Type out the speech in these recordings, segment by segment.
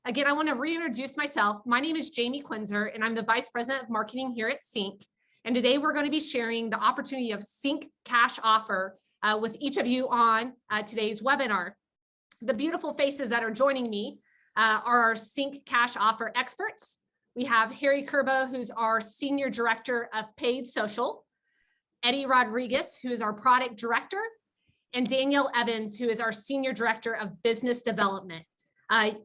Again, I want to reintroduce myself. My name is Jamie Quinzer, and I'm the Vice President of Marketing here at CINC. And today we're going to be sharing the opportunity of CINC Cash Offer with each of you on today's webinar. The beautiful faces that are joining me are our CINC Cash Offer experts. We have Harry Kierbow, who's our Senior Director of Paid Social, Eddie Rodriguez, who is our Product Director, and Danielle Evans, who is our Senior Director of Business Development.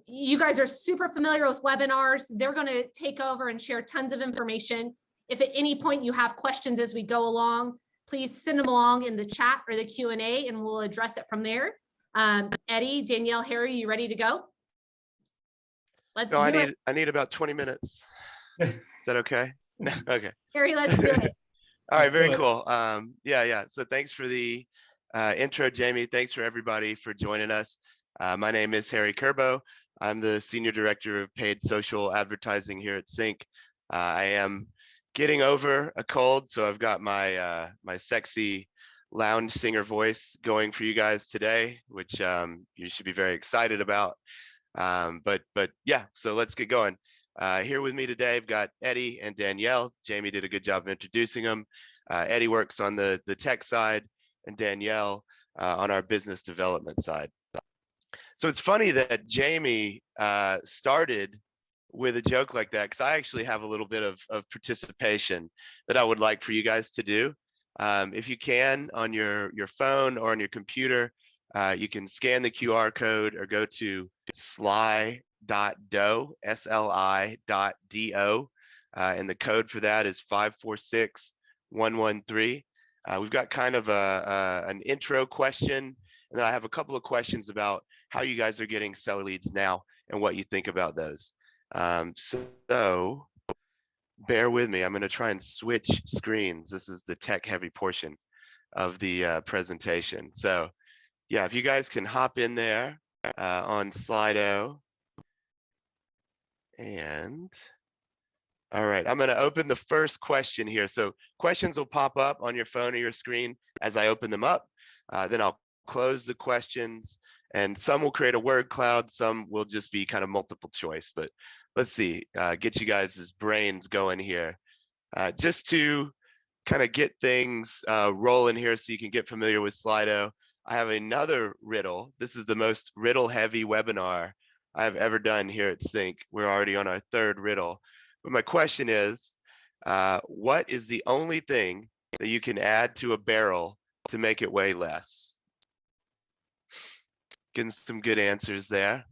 You guys are super familiar with webinars. They're going to take over and share tons of information. If at any point you have questions as we go along, please send them along in the chat or the Q&A, and we'll address it from there. Eddie, Danielle, Harry, you ready to go? Let's do it. I need about 20 minutes. Is that okay? Okay. Harry, let's do it. All right, very cool. Yeah. So thanks for the intro, Jamie. Thanks for everybody for joining us. My name is Harry Kierbow. I'm the Senior Director of Paid Social Advertising here at CINC. I am getting over a cold, so I've got my my sexy lounge singer voice going for you guys today, which you should be very excited about. But yeah, so let's get going. Here with me today, I've got Eddie and Danielle. Jamie did a good job of introducing them. Eddie works on the tech side, and Danielle on our business development side. So it's funny that Jamie started with a joke like that, because I actually have a little bit of participation that I would like for you guys to do. If you can, on your phone or on your computer, you can scan the QR code or go to sli.do, sli.do, and the code for that is 546113. We've got kind of an intro question, and then I have a couple of questions about how you guys are getting seller leads now and what you think about those. So bear with me. I'm going to try and switch screens. This is the tech heavy portion of the presentation. So yeah, if you guys can hop in there on Slido. And all right, I'm going to open the first question here. So questions will pop up on your phone or your screen as I open them up. Then I'll close the questions, and some will create a word cloud. Some will just be kind of multiple choice. But let's see, get you guys' brains going here. Just to kind of get things rolling here so you can get familiar with Slido, I have another riddle. This is the most riddle heavy webinar I've ever done here at CINC. We're already on our third riddle. But my question is, what is the only thing that you can add to a barrel to make it weigh less? Getting some good answers there.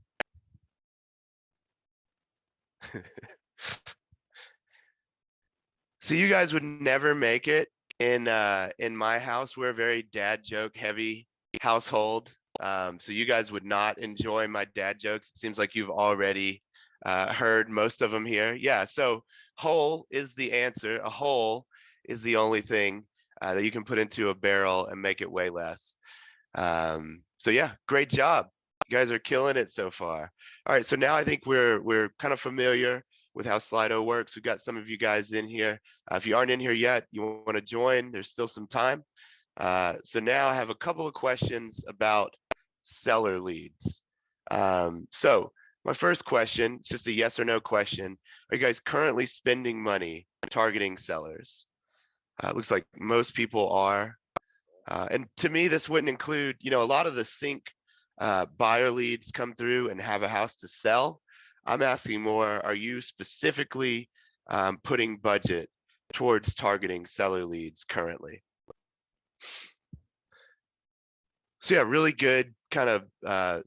So you guys would never make it in my house. We're a very dad joke heavy household. So you guys would not enjoy my dad jokes. It seems like you've already heard most of them here. Yeah, so whole is the answer. A whole is the only thing that you can put into a barrel and make it weigh less. So yeah, great job. You guys are killing it so far. All right, so now I think we're kind of familiar with how Slido works. We've got some of you guys in here. If you aren't in here yet, you want to join, there's still some time. So now I have a couple of questions about seller leads. So my first question, it's just a yes or no question. Are you guys currently spending money targeting sellers? Looks like most people are. And to me, this wouldn't include, a lot of the CINC buyer leads come through and have a house to sell. I'm asking more, are you specifically putting budget towards targeting seller leads currently? So yeah, really good kind of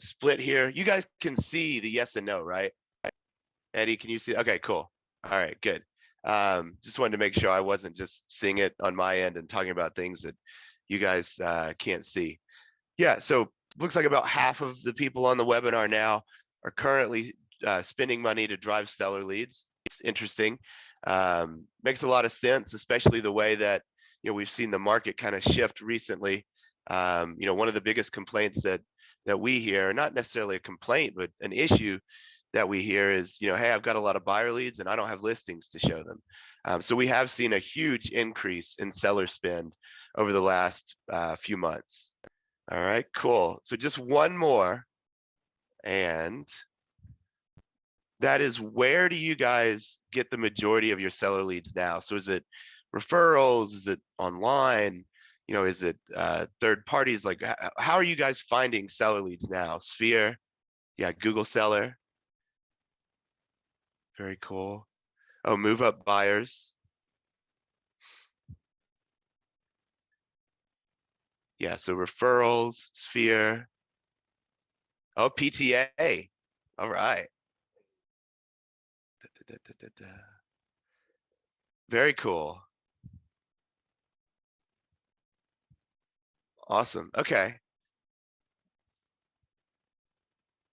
split here. You guys can see the yes and no, right? Eddie, can you see? Okay, cool. All right, good. Just wanted to make sure I wasn't just seeing it on my end and talking about things that you guys can't see. Yeah, so looks like about half of the people on the webinar now are currently spending money to drive seller leads. It's interesting. Makes a lot of sense, especially the way that we've seen the market kind of shift recently. One of the biggest complaints that we hear, not necessarily a complaint, but an issue that we hear is, hey, I've got a lot of buyer leads and I don't have listings to show them. So we have seen a huge increase in seller spend over the last few months. All right, cool. So just one more, and that is, where do you guys get the majority of your seller leads now? So is it referrals? Is it online? You know, is it third parties? Like, how are you guys finding seller leads now? Sphere, yeah, Google Seller. Very cool. Oh, move up buyers. Yeah, so referrals, Sphere. Oh, PTA. All right. Very cool. Awesome. Okay.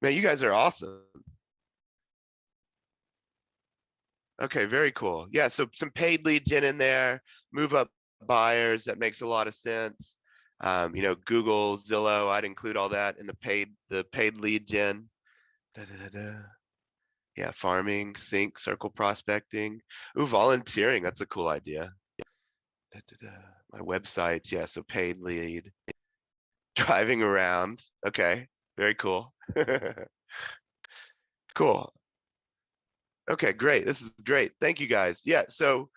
Man, you guys are awesome. Okay, very cool. Yeah, so some paid lead gen in there, move up buyers, that makes a lot of sense. You know, Google, Zillow, I'd include all that in the paid lead gen. Da, da, da, da. Yeah, farming, sync, circle prospecting. Ooh, volunteering, that's a cool idea. Da, da, da. My website, yeah, so paid lead. Driving around, okay, very cool. Cool. Okay, great. This is great. Thank you guys. Yeah, so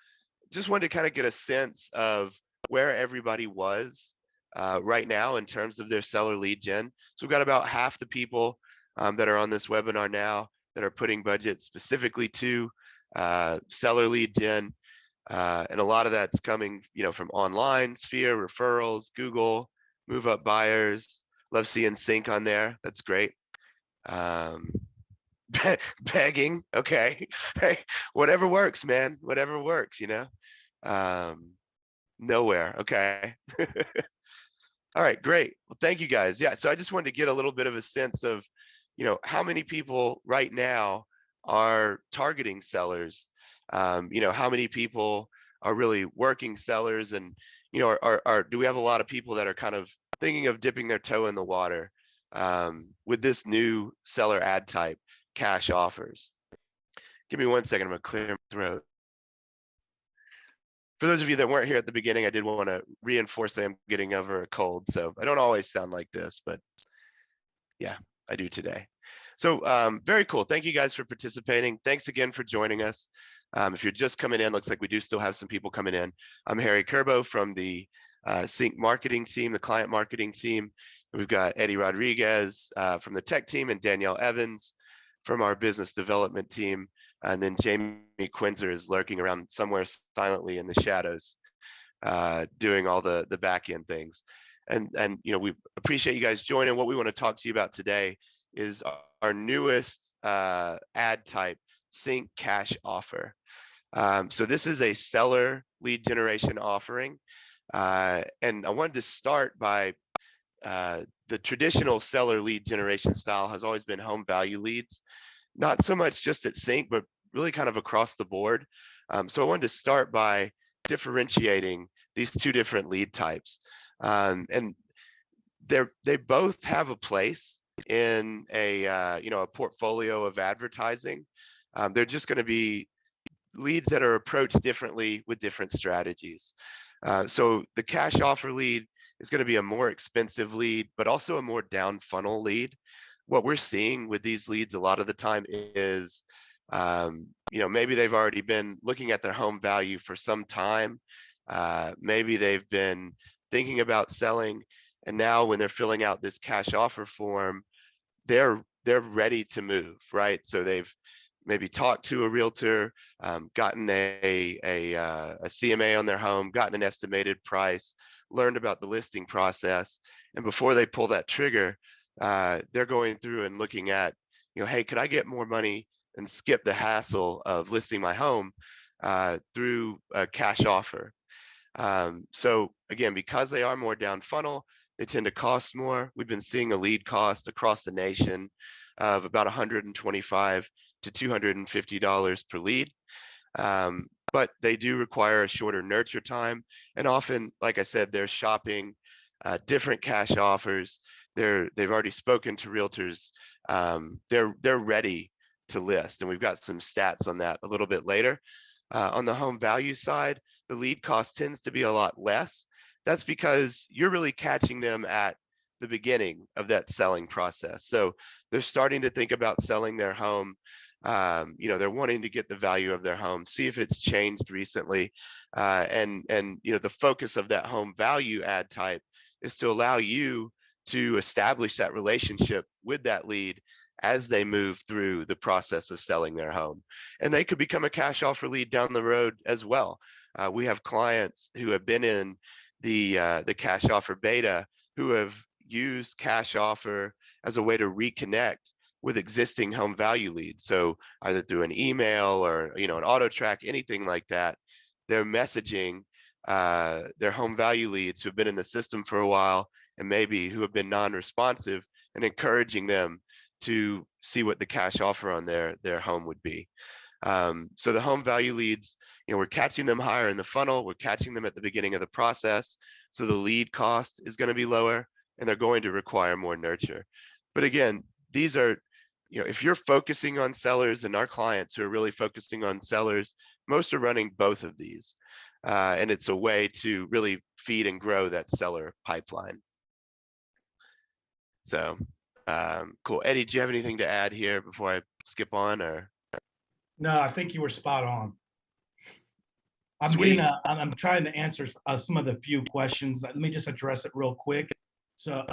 just wanted to kind of get a sense of where everybody was right now in terms of their seller lead gen. So we've got about half the people that are on this webinar now that are putting budget specifically to seller lead gen. And a lot of that's coming, you know, from online, Sphere, referrals, Google, move up buyers. Love seeing CINC on there. That's great. Begging, okay. Hey, whatever works, man. Whatever works, you know. Nowhere, okay. All right, great. Well, thank you guys. Yeah, so I just wanted to get a little bit of a sense of, you know, how many people right now are targeting sellers. You know, how many people are really working sellers, and you know, do we have a lot of people that are kind of thinking of dipping their toe in the water with this new seller ad type, cash offers? Give me 1 second. I'm gonna clear my throat. For those of you that weren't here at the beginning, I did want to reinforce that I'm getting over a cold, so I don't always sound like this, but yeah, I do today. So very cool. Thank you guys for participating. Thanks again for joining us. If you're just coming in, looks like we do still have some people coming in. I'm Harry Kierbow from the CINC marketing team, the client marketing team. We've got Eddie Rodriguez from the tech team and Danielle Evans from our business development team. And then Jamie Quinzer is lurking around somewhere silently in the shadows, doing all the back end things. And you know, we appreciate you guys joining. What we want to talk to you about today is our newest ad type, CINC Cash Offer. So this is a seller lead generation offering. And I wanted to start by the traditional seller lead generation style has always been home value leads, not so much just at CINC, but really kind of across the board. So I wanted to start by differentiating these two different lead types. And they both have a place in a you know, a portfolio of advertising. They're just going to be leads that are approached differently with different strategies. So the cash offer lead is going to be a more expensive lead, but also a more down funnel lead. What we're seeing with these leads a lot of the time is, you know, maybe they've already been looking at their home value for some time. Maybe they've been thinking about selling, and now when they're filling out this cash offer form, they're ready to move, right? So they've maybe talked to a realtor, gotten a CMA on their home, gotten an estimated price, learned about the listing process, and before they pull that trigger, they're going through and looking at, you know, hey, could I get more money and skip the hassle of listing my home through a cash offer? So again, because they are more down funnel, they tend to cost more. We've been seeing a lead cost across the nation of about $125 to $250 per lead. But they do require a shorter nurture time. And often, like I said, they're shopping different cash offers. They've already spoken to realtors. They're ready to list. And we've got some stats on that a little bit later. On the home value side, the lead cost tends to be a lot less. That's because you're really catching them at the beginning of that selling process. So they're starting to think about selling their home. They're wanting to get the value of their home, see if it's changed recently. The focus of that home value ad type is to allow you to establish that relationship with that lead as they move through the process of selling their home. And they could become a cash offer lead down the road as well. We have clients who have been in the cash offer beta who have used cash offer as a way to reconnect with existing home value leads. So either through an email or an auto track, anything like that, they're messaging their home value leads who have been in the system for a while and maybe who have been non-responsive, and encouraging them to see what the cash offer on their home would be. So the home value leads, we're catching them higher in the funnel. We're catching them at the beginning of the process. So the lead cost is going to be lower and they're going to require more nurture. But again, these are, if you're focusing on sellers, and our clients who are really focusing on sellers, most are running both of these. And it's a way to really feed and grow that seller pipeline. So cool. Eddie, do you have anything to add here before I skip on, or? No, I think you were spot on. Sweet. I'm trying to answer some of the few questions. Let me just address it real quick. So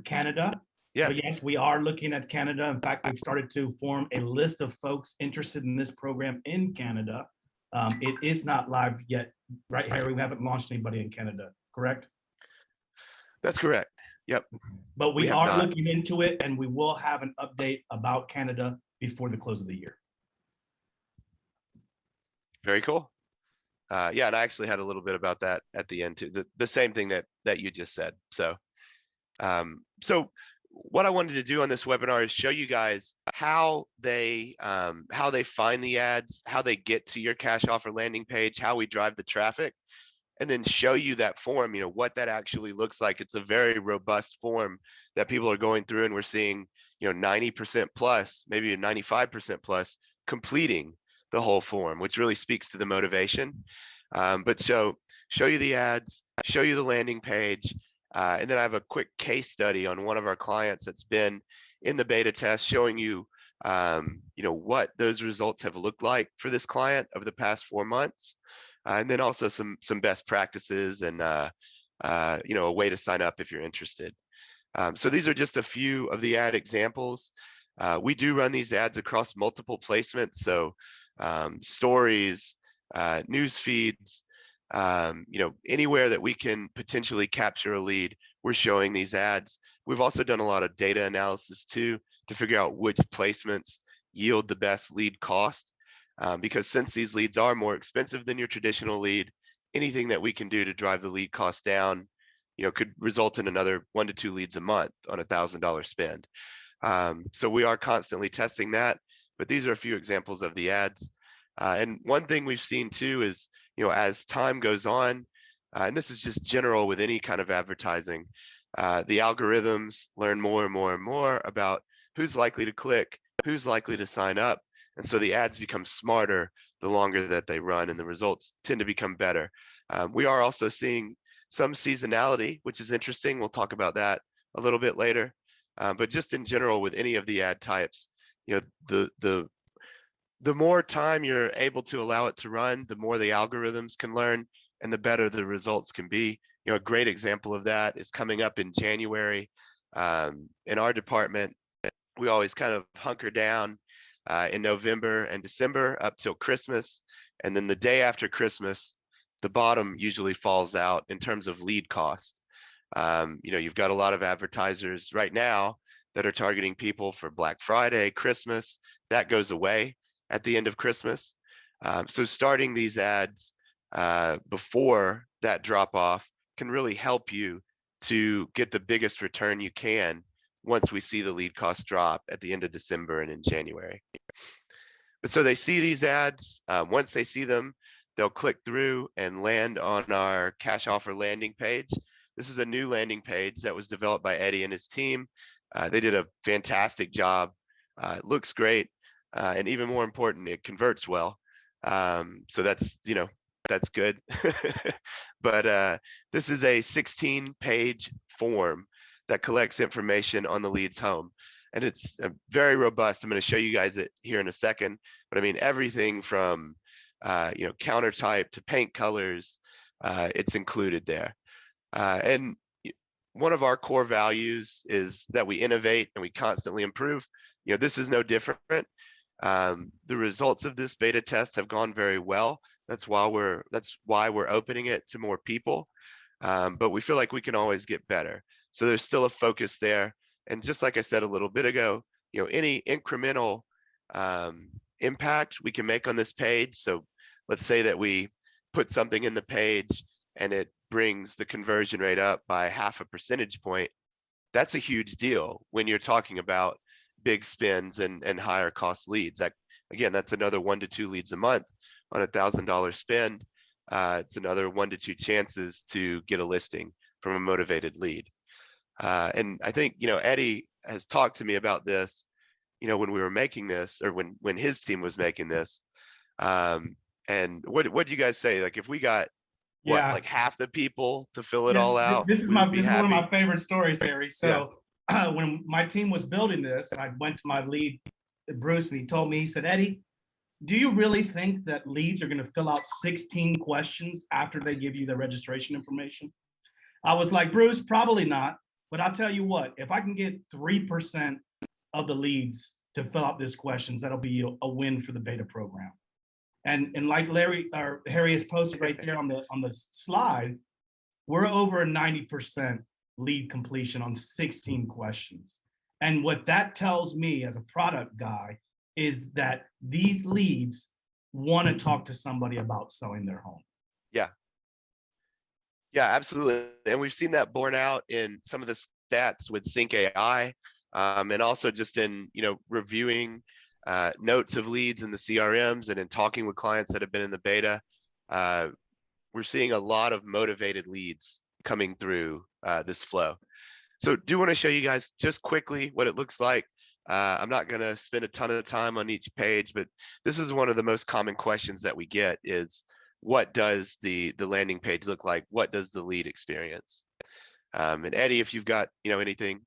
Canada. Yeah. So yes, we are looking at Canada. In fact, we've started to form a list of folks interested in this program in Canada. It is not live yet, right, Harry? We haven't launched anybody in Canada, correct? That's correct. Yep. But we are looking into it, and we will have an update about Canada before the close of the year. Very cool. Yeah, and I actually had a little bit about that at the end too. The same thing that you just said. So, so what I wanted to do on this webinar is show you guys how they find the ads, how they get to your cash offer landing page, how we drive the traffic, and then show you that form, what that actually looks like. It's a very robust form that people are going through, and we're seeing, 90% plus, maybe 95% plus completing the whole form, which really speaks to the motivation. But show you the ads, show you the landing page, and then I have a quick case study on one of our clients that's been in the beta test, showing you, what those results have looked like for this client over the past 4 months, and then also some best practices and a way to sign up if you're interested. So these are just a few of the ad examples. We do run these ads across multiple placements, so stories, news feeds, anywhere that we can potentially capture a lead, we're showing these ads. We've also done a lot of data analysis too to figure out which placements yield the best lead cost, because since these leads are more expensive than your traditional lead, anything that we can do to drive the lead cost down, could result in another 1 to 2 leads a month on $1,000 spend. So we are constantly testing that, but these are a few examples of the ads. And one thing we've seen too is, as time goes on, and this is just general with any kind of advertising, the algorithms learn more and more and more about who's likely to click, who's likely to sign up. And so the ads become smarter the longer that they run, and the results tend to become better. We are also seeing some seasonality, which is interesting. We'll talk about that a little bit later. But just in general, with any of the ad types, the more time you're able to allow it to run, the more the algorithms can learn, and the better the results can be. A great example of that is coming up in January. In our department, we always kind of hunker down in November and December up till Christmas. And then the day after Christmas, the bottom usually falls out in terms of lead cost. You've got a lot of advertisers right now that are targeting people for Black Friday, Christmas. That goes away at the end of Christmas. So starting these ads before that drop off can really help you to get the biggest return you can once we see the lead cost drop at the end of December and in January. But so they see these ads. Once they see them, they'll click through and land on our cash offer landing page. This is a new landing page that was developed by Eddie and his team. They did a fantastic job. It looks great. And even more important, it converts well. So that's, that's good. But this is a 16-page form that collects information on the lead's home. and it's very robust. I'm going to show you guys it here in a second, but I mean, everything from counter type to paint colors, it's included there. And one of our core values is that we innovate and we constantly improve. This is no different. The results of this beta test have gone very well. That's why we're opening it to more people. But we feel like we can always get better. So there's still a focus there. And just like I said a little bit ago, any incremental impact we can make on this page. So let's say that we put something in the page and it brings the conversion rate up by 0.5 percentage point. That's a huge deal when you're talking about big spends and higher cost leads. Again, that's another 1 to 2 leads a month on $1,000 spend. It's another 1 to 2 chances to get a listing from a motivated lead. And I think, Eddie has talked to me about this, when we were making this, or when his team was making this. And what do you guys say? Like, if we got like half the people to fill it all out, this is we would be this is one of happy? my favorite stories, Harry. So when my team was building this, I went to my lead, Bruce, and he told me, he said, Eddie, do you really think that leads are going to fill out 16 questions after they give you their registration information? I was like, Bruce, probably not. But I'll tell you what, if I can get 3% of the leads to fill out these questions, that'll be a win for the beta program. And like Harry has posted right there on the slide, we're over 90% lead completion on 16 questions. And what that tells me as a product guy is that these leads want to talk to somebody about selling their home. Yeah, absolutely. And we've seen that borne out in some of the stats with CINC AI, and also just in, reviewing notes of leads in the CRMs and in talking with clients that have been in the beta. We're seeing a lot of motivated leads coming through this flow. So do want to show you guys just quickly what it looks like. I'm not going to spend a ton of time on each page, but this is one of the most common questions that we get is, what does the landing page look like? What does the lead experience? And Eddie, if you've got, anything.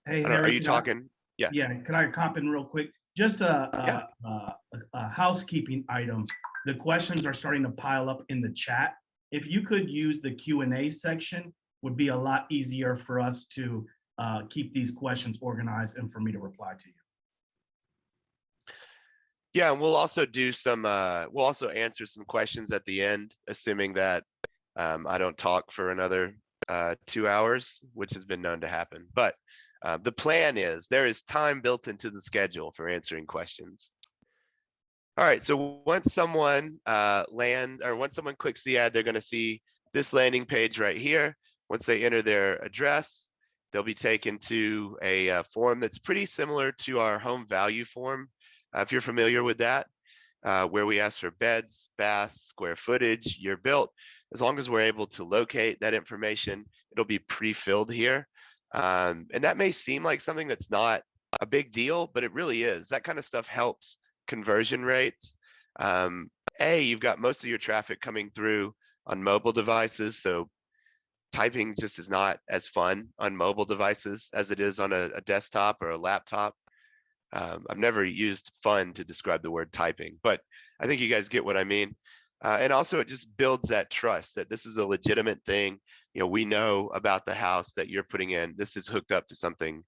Hey, Harry, are you talking? Yeah. Can I hop in real quick? Just a housekeeping item. The questions are starting to pile up in the chat. If you could use the Q&A section, would be a lot easier for us to keep these questions organized and for me to reply to you. Yeah, and we'll also do some, we'll also answer some questions at the end, assuming that I don't talk for another 2 hours, which has been known to happen. But the plan is there is time built into the schedule for answering questions. All right, so once someone once someone clicks the ad, they're going to see this landing page right here. Once they enter their address, they'll be taken to a form that's pretty similar to our home value form. If you're familiar with that, where we ask for beds, baths, square footage, year built, as long as we're able to locate that information, it'll be pre-filled here. And that may seem like something that's not a big deal, but it really is. That kind of stuff helps conversion rates. You've got most of your traffic coming through on mobile devices, so typing just is not as fun on mobile devices as it is on a desktop or a laptop. I've never used fun to describe the word typing, but I think you guys get what I mean. And also it just builds that trust that this is a legitimate thing. We know about the house that you're putting in. This is hooked up to something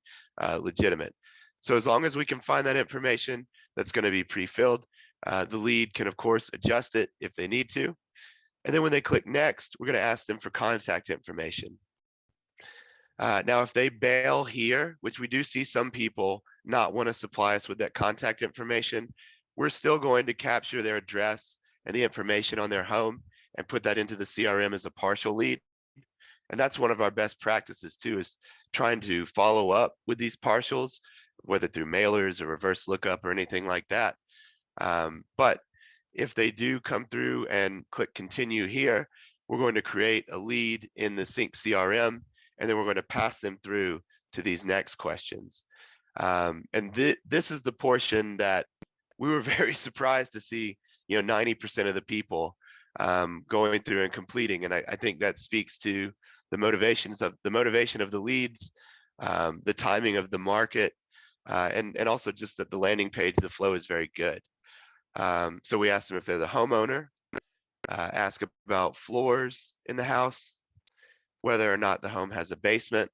legitimate. So as long as we can find that information that's going to be pre-filled, the lead can of course adjust it if they need to. And then when they click next, we're going to ask them for contact information. Now, if they bail here, which we do see some people not want to supply us with that contact information, we're still going to capture their address and the information on their home and put that into the CRM as a partial lead. And that's one of our best practices too, is trying to follow up with these partials, whether through mailers or reverse lookup or anything like that. But if they do come through and click continue here, we're going to create a lead in the CINC CRM, and then we're going to pass them through to these next questions. And this is the portion that we were very surprised to see, 90% of the people going through and completing. And I think that speaks to the motivation of the leads, the timing of the market, and also just that the landing page, the flow is very good. So we asked them if they're the homeowner, ask about floors in the house, whether or not the home has a basement,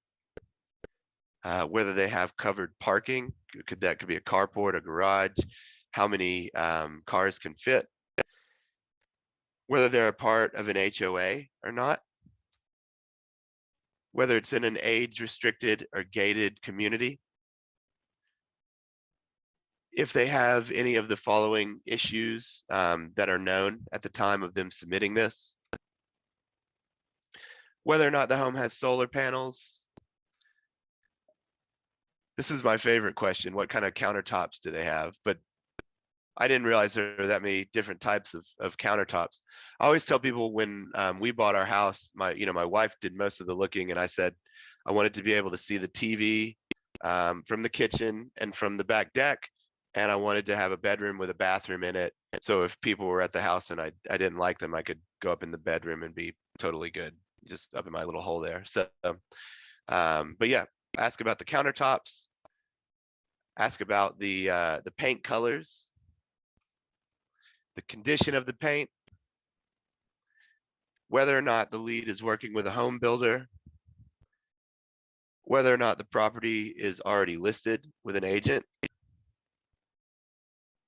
whether they have covered parking, that could be a carport, a garage, how many cars can fit, whether they're a part of an HOA or not, whether it's in an age-restricted or gated community, if they have any of the following issues that are known at the time of them submitting this, whether or not the home has solar panels. This is my favorite question. What kind of countertops do they have? But I didn't realize there were that many different types of countertops. I always tell people when we bought our house, my wife did most of the looking, and I said I wanted to be able to see the TV from the kitchen and from the back deck, and I wanted to have a bedroom with a bathroom in it. So if people were at the house and I didn't like them, I could go up in the bedroom and be totally good, just up in my little hole there. So, but yeah, ask about the countertops, ask about the paint colors, the condition of the paint, whether or not the lead is working with a home builder, whether or not the property is already listed with an agent,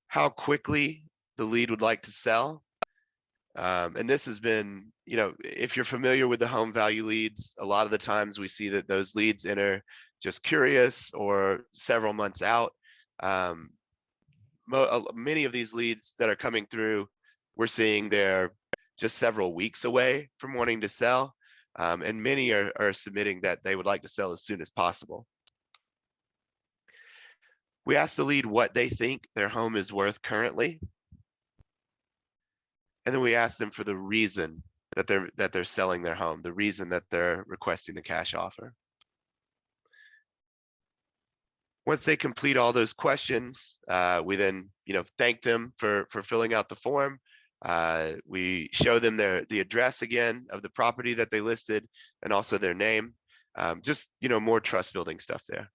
how quickly the lead would like to sell. And this has been, if you're familiar with the home value leads, a lot of the times we see that those leads enter just curious or several months out. Many of these leads that are coming through, we're seeing they're just several weeks away from wanting to sell. And many are submitting that they would like to sell as soon as possible. We asked the lead what they think their home is worth currently. And then we asked them for the reason that they're selling their home, the reason that they're requesting the cash offer. Once they complete all those questions, we then thank them for filling out the form. We show them the address again of the property that they listed and also their name. Just more trust building stuff there.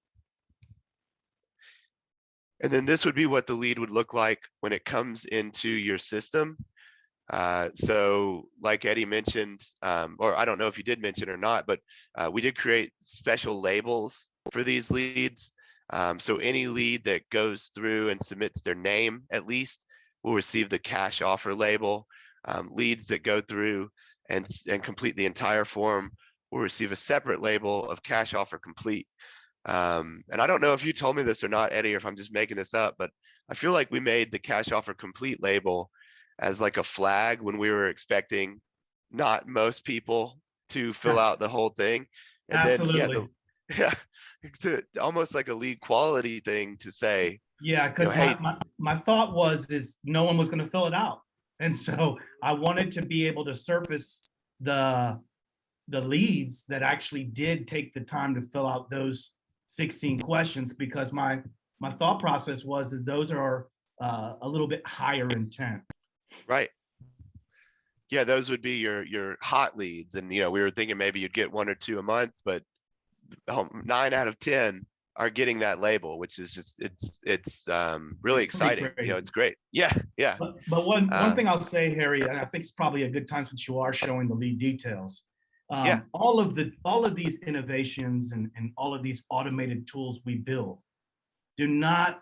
And then this would be what the lead would look like when it comes into your system. So like Eddie mentioned, or I don't know if you did mention or not, but we did create special labels for these leads. So any lead that goes through and submits their name at least will receive the cash offer label. Leads that go through and complete the entire form will receive a separate label of cash offer complete. And I don't know if you told me this or not, Eddie, or if I'm just making this up, but I feel like we made the cash offer complete label as like a flag when we were expecting not most people to fill out the whole thing. And Absolutely. then, it's almost like a lead quality thing to say. Yeah, because hey, my thought is no one was going to fill it out. And so I wanted to be able to surface the leads that actually did take the time to fill out those 16 questions, because my thought process was that those are a little bit higher intent. Right. Yeah, those would be your hot leads. And, we were thinking maybe you'd get 1 or 2 a month, but 9 out of 10 are getting that label, which is just, it's really exciting. It's great. Yeah. Yeah. But one thing I'll say, Harry, and I think it's probably a good time since you are showing the lead details. Yeah. All of these innovations and all of these automated tools we build do not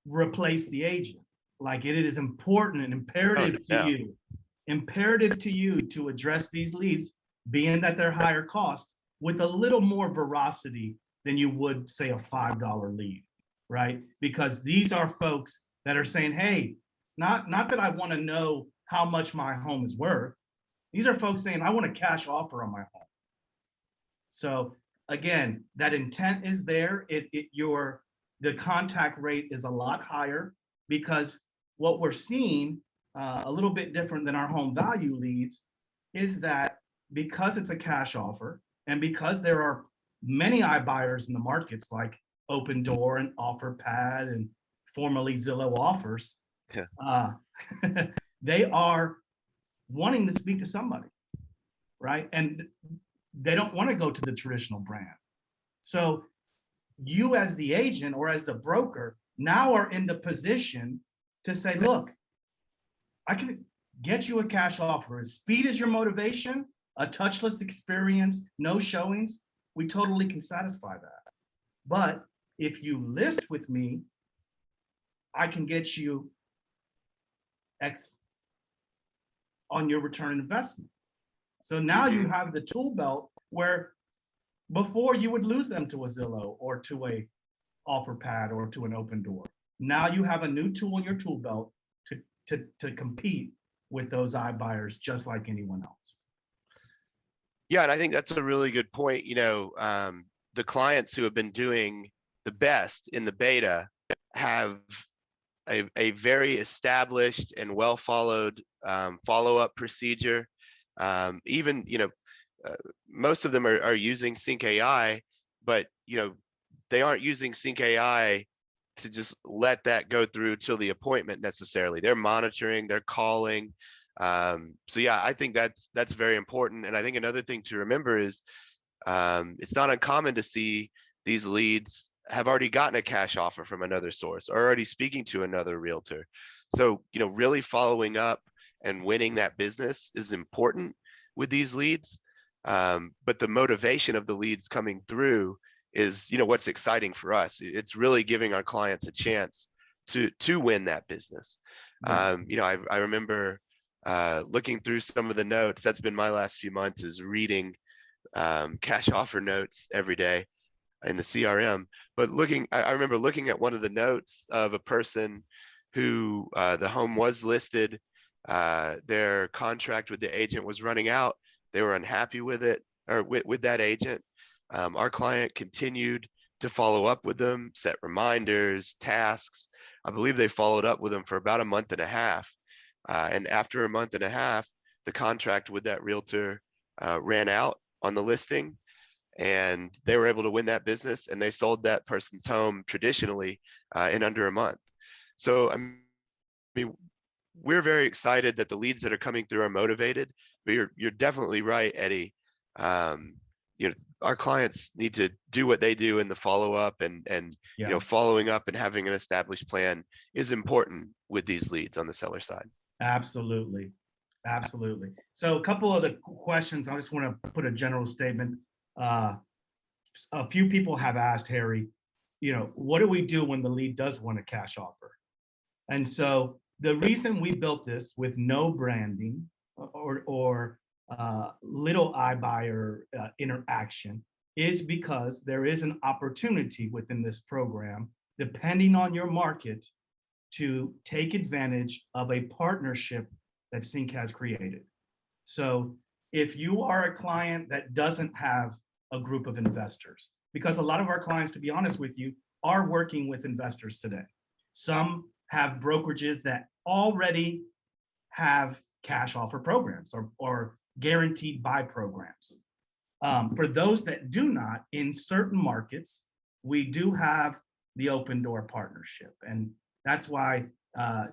replace the agent. Like, it is important and imperative to you to address these leads, being that they're higher cost, with a little more veracity than you would say a $5 lead, right? Because these are folks that are saying, hey, not that I want to know how much my home is worth. These are folks saying, I want a cash offer on my home. So again, that intent is there. The contact rate is a lot higher, because what we're seeing a little bit different than our home value leads is that because it's a cash offer and because there are many iBuyers in the markets like Open Door and OfferPad and formerly Zillow Offers, they are wanting to speak to somebody, right? And they don't want to go to the traditional brand. So you as the agent or as the broker now are in the position to say, look, I can get you a cash offer. As speed is your motivation, a touchless experience, no showings, we totally can satisfy that. But if you list with me, I can get you X on your return on investment. So now you have the tool belt where before you would lose them to a Zillow or to a OfferPad or to an Open Door. Now you have a new tool in your tool belt to compete with those iBuyers just like anyone else. Yeah, and I think that's a really good point. The clients who have been doing the best in the beta have a very established and well followed follow-up procedure. Even most of them are using CINC AI, but they aren't using CINC AI to just let that go through till the appointment necessarily. They're monitoring, they're calling. So yeah, I think that's very important. And I think another thing to remember is it's not uncommon to see these leads have already gotten a cash offer from another source or already speaking to another realtor. So really following up and winning that business is important with these leads. But the motivation of the leads coming through is what's exciting for us. It's really giving our clients a chance to win that business. Right. I remember looking through some of the notes. That's been my last few months, is reading cash offer notes every day in the CRM. But I remember looking at one of the notes of a person who the home was listed, their contract with the agent was running out. They were unhappy with it, or with that agent. Our client continued to follow up with them, set reminders, tasks. I believe they followed up with them for about a month and a half. And after a month and a half, the contract with that realtor ran out on the listing, and they were able to win that business, and they sold that person's home traditionally in under a month. So I mean, we're very excited that the leads that are coming through are motivated, but you're definitely right, Eddie. Our clients need to do what they do in the follow-up, and Yeah. following up and having an established plan is important with these leads on the seller side. Absolutely. Absolutely. So a couple of the questions, I just want to put a general statement. A few people have asked, Harry, what do we do when the lead does want a cash offer? And so the reason we built this with no branding or little iBuyer interaction is because there is an opportunity within this program, depending on your market, to take advantage of a partnership that CINC has created. So if you are a client that doesn't have a group of investors, because a lot of our clients, to be honest with you, are working with investors today. Some have brokerages that already have cash offer programs or guaranteed buy programs. For those that do not, in certain markets, we do have the Open Door partnership. And that's why,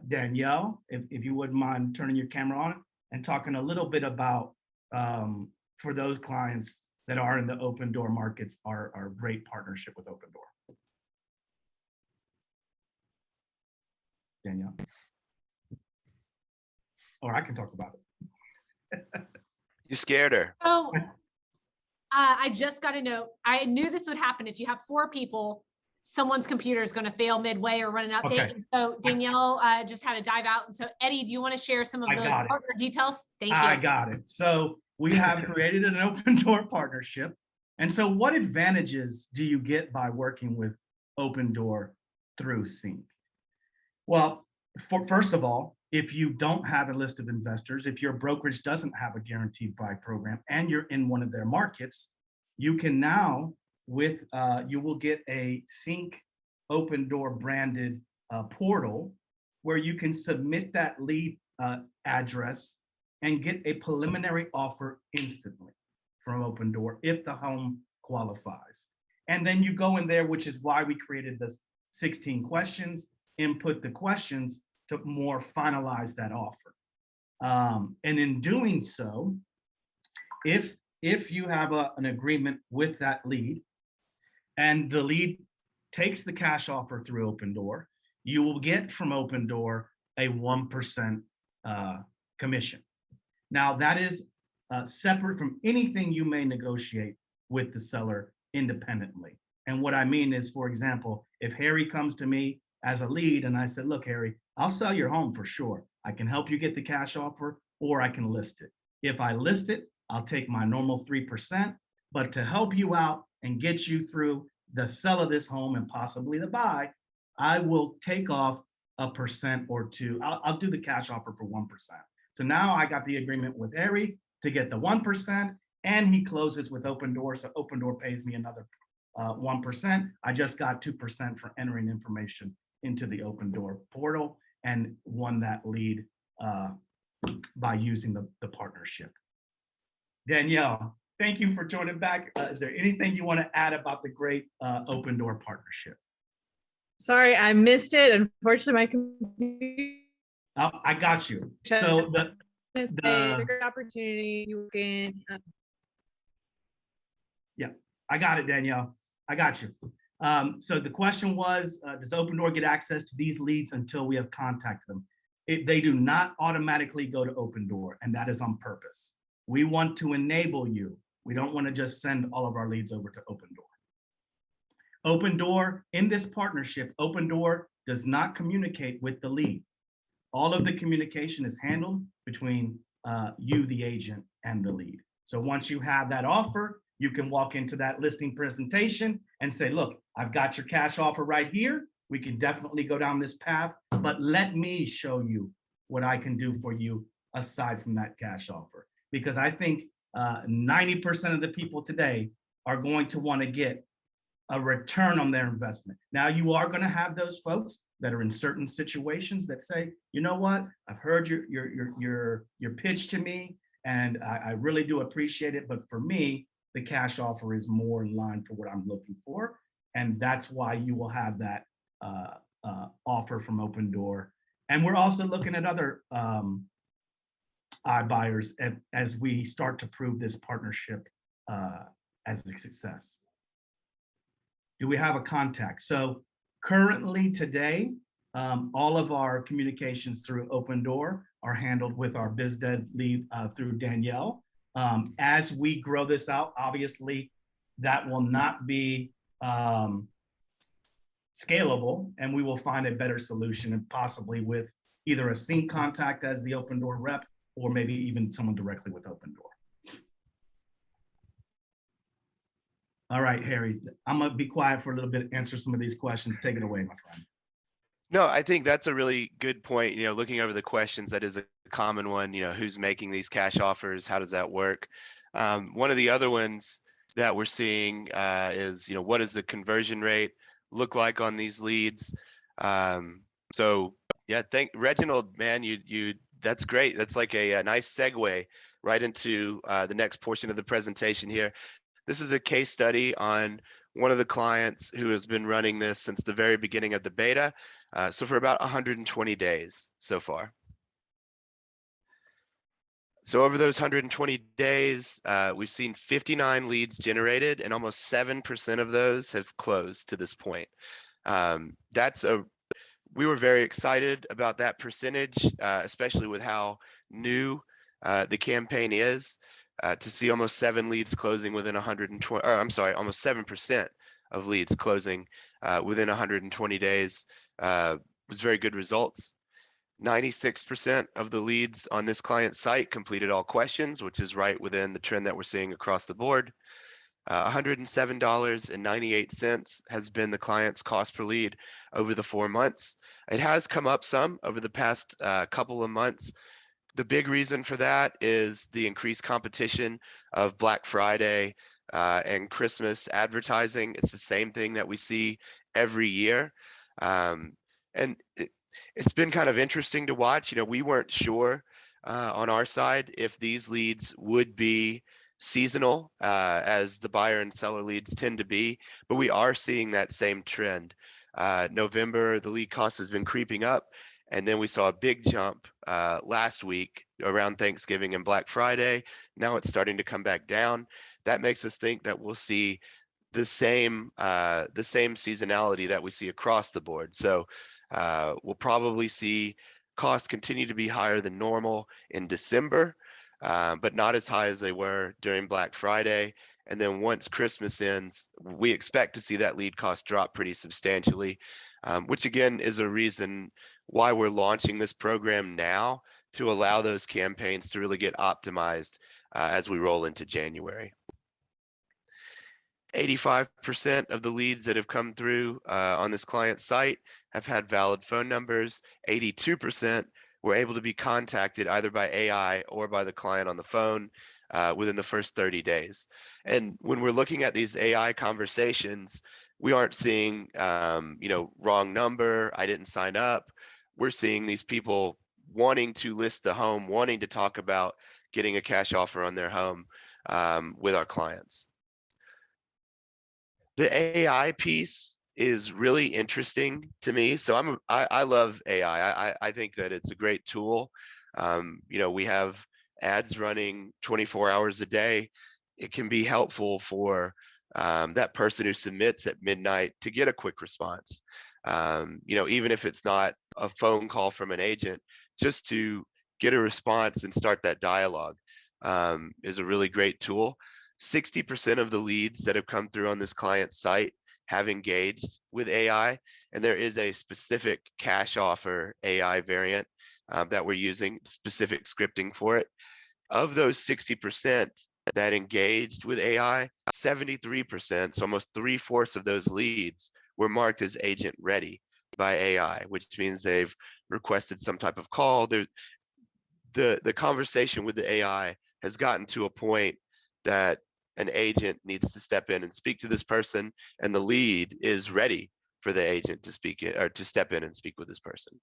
Danielle, if you wouldn't mind turning your camera on and talking a little bit about, for those clients that are in the Open Door markets, our great partnership with Open Door. Danielle. Or I can talk about it. You scared her. So I just got a note. I knew this would happen. If you have 4 people, someone's computer is going to fail midway or run an update. Okay. And so Danielle just had to dive out. And so Eddie, do you want to share some of those partner details? Thank you. I got it. So we have created an Open Door partnership. And so what advantages do you get by working with Open Door through CINC? Well, first of all, if you don't have a list of investors, if your brokerage doesn't have a guaranteed buy program and you're in one of their markets, you can now you will get a CINC Open Door branded portal where you can submit that lead address and get a preliminary offer instantly from Open Door if the home qualifies. And then you go in there, which is why we created this 16 questions, input the questions to more finalize that offer. And in doing so, if you have an agreement with that lead and the lead takes the cash offer through Open Door, you will get from Open Door a 1% commission. Now, that is separate from anything you may negotiate with the seller independently. And what I mean is, for example, if Harry comes to me as a lead and I said, look, Harry, I'll sell your home for sure. I can help you get the cash offer, or I can list it. If I list it, I'll take my normal 3%, but to help you out and get you through the sell of this home and possibly the buy, I will take off 1% or 2%. I'll do the cash offer for 1%. So now I got the agreement with Harry to get the 1%, and he closes with Open Door. So Open Door pays me another 1%. I just got 2% for entering information into the Open Door portal and won that lead by using the partnership. Danielle, thank you for joining back. Is there anything you want to add about the great Open Door partnership? Sorry, I missed it. Unfortunately, my computer. Oh, I got you. So It's a great opportunity. You can. Yeah, I got it, Danielle. I got you. So the question was, does Open Door get access to these leads until we have contacted them? They do not automatically go to Open Door, and that is on purpose. We want to enable you. We don't want to just send all of our leads over to Open Door. Open Door, in this partnership, Open Door does not communicate with the lead. All of the communication is handled between you, the agent, and the lead. So once you have that offer, you can walk into that listing presentation and say, look, I've got your cash offer right here. We can definitely go down this path, but let me show you what I can do for you aside from that cash offer. Because I think 90% of the people today are going to want to get a return on their investment. Now, you are going to have those folks that are in certain situations that say, you know what, I've heard your pitch to me, and I really do appreciate it. But for me, the cash offer is more in line for what I'm looking for. And that's why you will have that offer from Open Door. And we're also looking at other iBuyers as we start to prove this partnership as a success. Do we have a contact? So currently today, all of our communications through Open Door are handled with our BizDev lead through Danielle. As we grow this out, obviously that will not be scalable, and we will find a better solution, and possibly with either a CINC contact as the Open Door rep, or maybe even someone directly with Open Door. All right, Harry, I'm gonna be quiet for a little bit, answer some of these questions. Take it away, my friend. No, I think that's a really good point. You know, looking over the questions, that is a common one. You know, who's making these cash offers? How does that work? One of the other ones that we're seeing is, you know, what does the conversion rate look like on these leads? So yeah, Reginald, man, that's great. That's like a nice segue right into the next portion of the presentation here. This is a case study on one of the clients who has been running this since the very beginning of the beta. So for about 120 days so far. So over those 120 days, we've seen 59 leads generated, and almost 7% of those have closed to this point. We were very excited about that percentage, especially with how new the campaign is. To see almost 7 leads closing within 120, or I'm sorry, almost 7% of leads closing within 120 days was very good results. 96% of the leads on this client site completed all questions, which is right within the trend that we're seeing across the board. $107.98 has been the client's cost per lead over the 4 months. It has come up some over the past couple of months. The big reason for that is the increased competition of Black Friday and Christmas advertising. It's the same thing that we see every year. And it's been kind of interesting to watch. You know, we weren't sure on our side if these leads would be seasonal, as the buyer and seller leads tend to be, but we are seeing that same trend. November, the lead cost has been creeping up. And then we saw a big jump last week around Thanksgiving and Black Friday. Now it's starting to come back down. That makes us think that we'll see the same seasonality that we see across the board. So we'll probably see costs continue to be higher than normal in December, but not as high as they were during Black Friday. And then once Christmas ends, we expect to see that lead cost drop pretty substantially, which again is a reason why we're launching this program now, to allow those campaigns to really get optimized as we roll into January. 85% of the leads that have come through on this client site have had valid phone numbers. 82% were able to be contacted either by AI or by the client on the phone within the first 30 days. And when we're looking at these AI conversations, we aren't seeing, wrong number, I didn't sign up. We're seeing these people wanting to list the home, wanting to talk about getting a cash offer on their home with our clients. The AI piece is really interesting to me. So I love AI. I think that it's a great tool. We have ads running 24 hours a day. It can be helpful for that person who submits at midnight to get a quick response. Even if it's not a phone call from an agent, just to get a response and start that dialogue is a really great tool. 60% of the leads that have come through on this client site have engaged with AI, and there is a specific cash offer AI variant that we're using, specific scripting for it. Of those 60% that engaged with AI, 73%, so almost 3/4 of those leads, were marked as agent ready by AI, which means they've requested some type of call. The conversation with the AI has gotten to a point that an agent needs to step in and speak to this person, and the lead is ready for the agent to step in and speak with this person.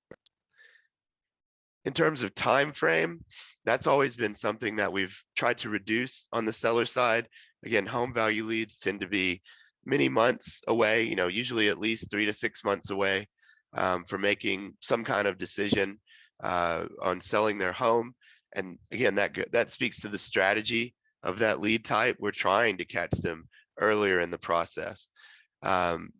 In terms of time frame, that's always been something that we've tried to reduce on the seller side. Again, home value leads tend to be many months away, usually at least 3 to 6 months away for making some kind of decision on selling their home. And again, that speaks to the strategy of that lead type. We're trying to catch them earlier in the process.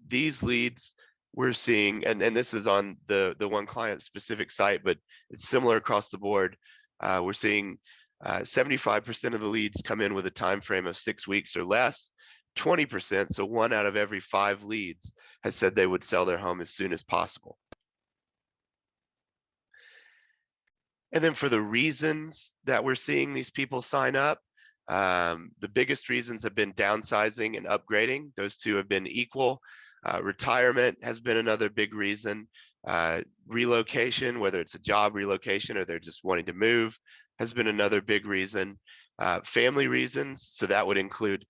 These leads we're seeing, and this is on the one client specific site, but it's similar across the board. We're seeing 75% of the leads come in with a time frame of 6 weeks or less. 20%, so 1 out of every 5 leads, has said they would sell their home as soon as possible. And then for the reasons that we're seeing these people sign up, the biggest reasons have been downsizing and upgrading. Those two have been equal. Retirement has been another big reason. Relocation, whether it's a job relocation or they're just wanting to move, has been another big reason. Family reasons, so that would include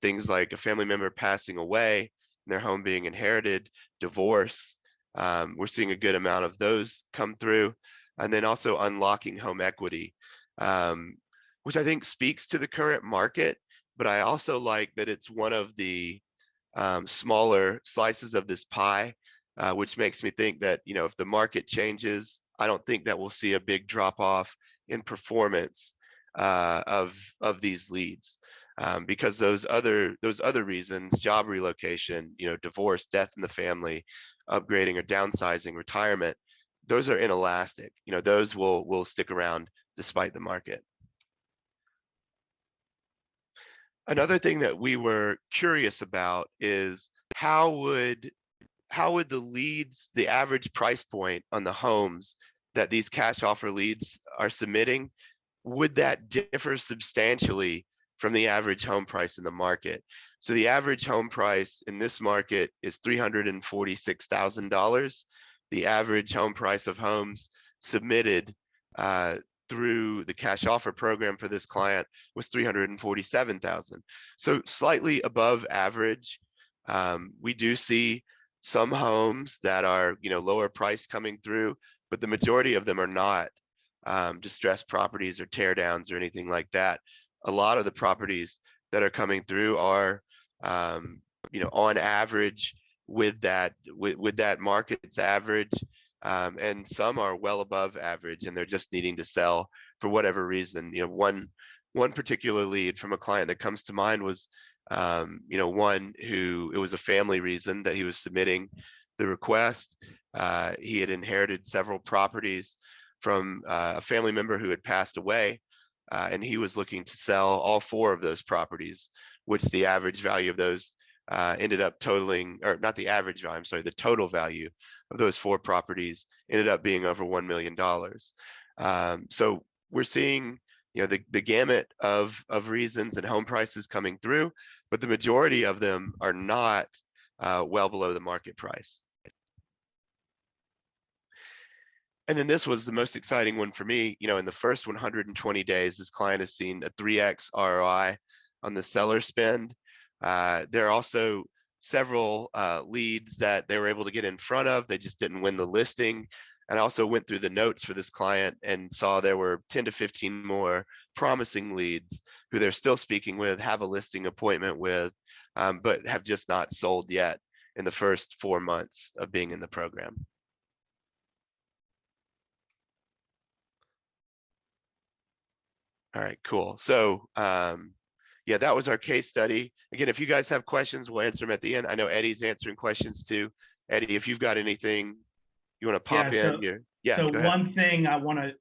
things like a family member passing away, their home being inherited, divorce. We're seeing a good amount of those come through. And then also unlocking home equity, which I think speaks to the current market, but I also like that it's one of the smaller slices of this pie, which makes me think that, if the market changes, I don't think that we'll see a big drop off in performance of these leads, because those other reasons, job relocation, divorce, death in the family, upgrading or downsizing, retirement, those are inelastic. Those will stick around despite the market. Another thing that we were curious about is how would the leads, the average price point on the homes that these cash offer leads are submitting, would that differ substantially from the average home price in the market? So the average home price in this market is $346,000. The average home price of homes submitted through the cash offer program for this client was $347,000. So slightly above average. We do see some homes that are, lower price coming through, but the majority of them are not distressed properties or tear downs or anything like that. A lot of the properties that are coming through are, on average with that market's average, and some are well above average, and they're just needing to sell for whatever reason. One particular lead from a client that comes to mind was One who, it was a family reason that he was submitting the request. He had inherited several properties from a family member who had passed away, and he was looking to sell all 4 of those properties, which the average value of those ended up totaling, or not the average value, I'm sorry, the total value of those 4 properties ended up being over $1 million. So we're seeing, the gamut of reasons and home prices coming through, but the majority of them are not well below the market price. And then this was the most exciting one for me. In the first 120 days, this client has seen a 3x ROI on the seller spend. There are also several leads that they were able to get in front of. They just didn't win the listing. And I also went through the notes for this client and saw there were 10 to 15 more promising leads who they're still speaking with, have a listing appointment with, but have just not sold yet in the first 4 months of being in the program. All right, cool. So yeah, that was our case study. Again, if you guys have questions, we'll answer them at the end. I know Eddie's answering questions too. Eddie, if you've got anything you want to pop in, So go ahead. one thing I want to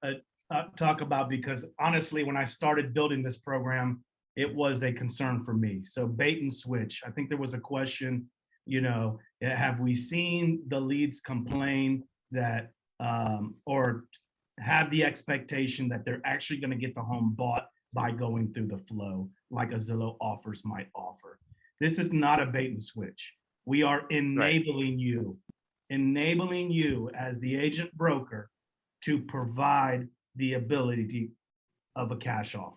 talk about, because honestly, when I started building this program, it was a concern for me. So bait and switch. I think there was a question, have we seen the leads complain that or have the expectation that they're actually going to get the home bought by going through the flow like a Zillow Offers might offer? This is not a bait and switch. We are enabling you as the agent broker to provide the ability of a cash offer.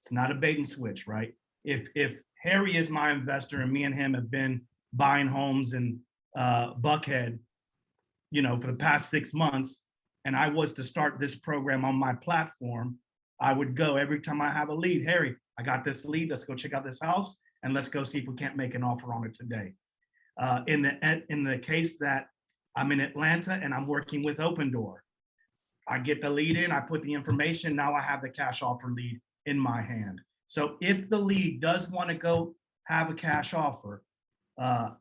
It's not a bait and switch, right? If Harry is my investor and me and him have been buying homes in Buckhead, for the past 6 months, and I was to start this program on my platform, I would go every time I have a lead. Harry, I got this lead. Let's go check out this house and let's go see if we can't make an offer on it today. In the case that I'm in Atlanta and I'm working with Open Door, I get the lead in, I put the information, now I have the cash offer lead in my hand. So if the lead does want to go have a cash offer,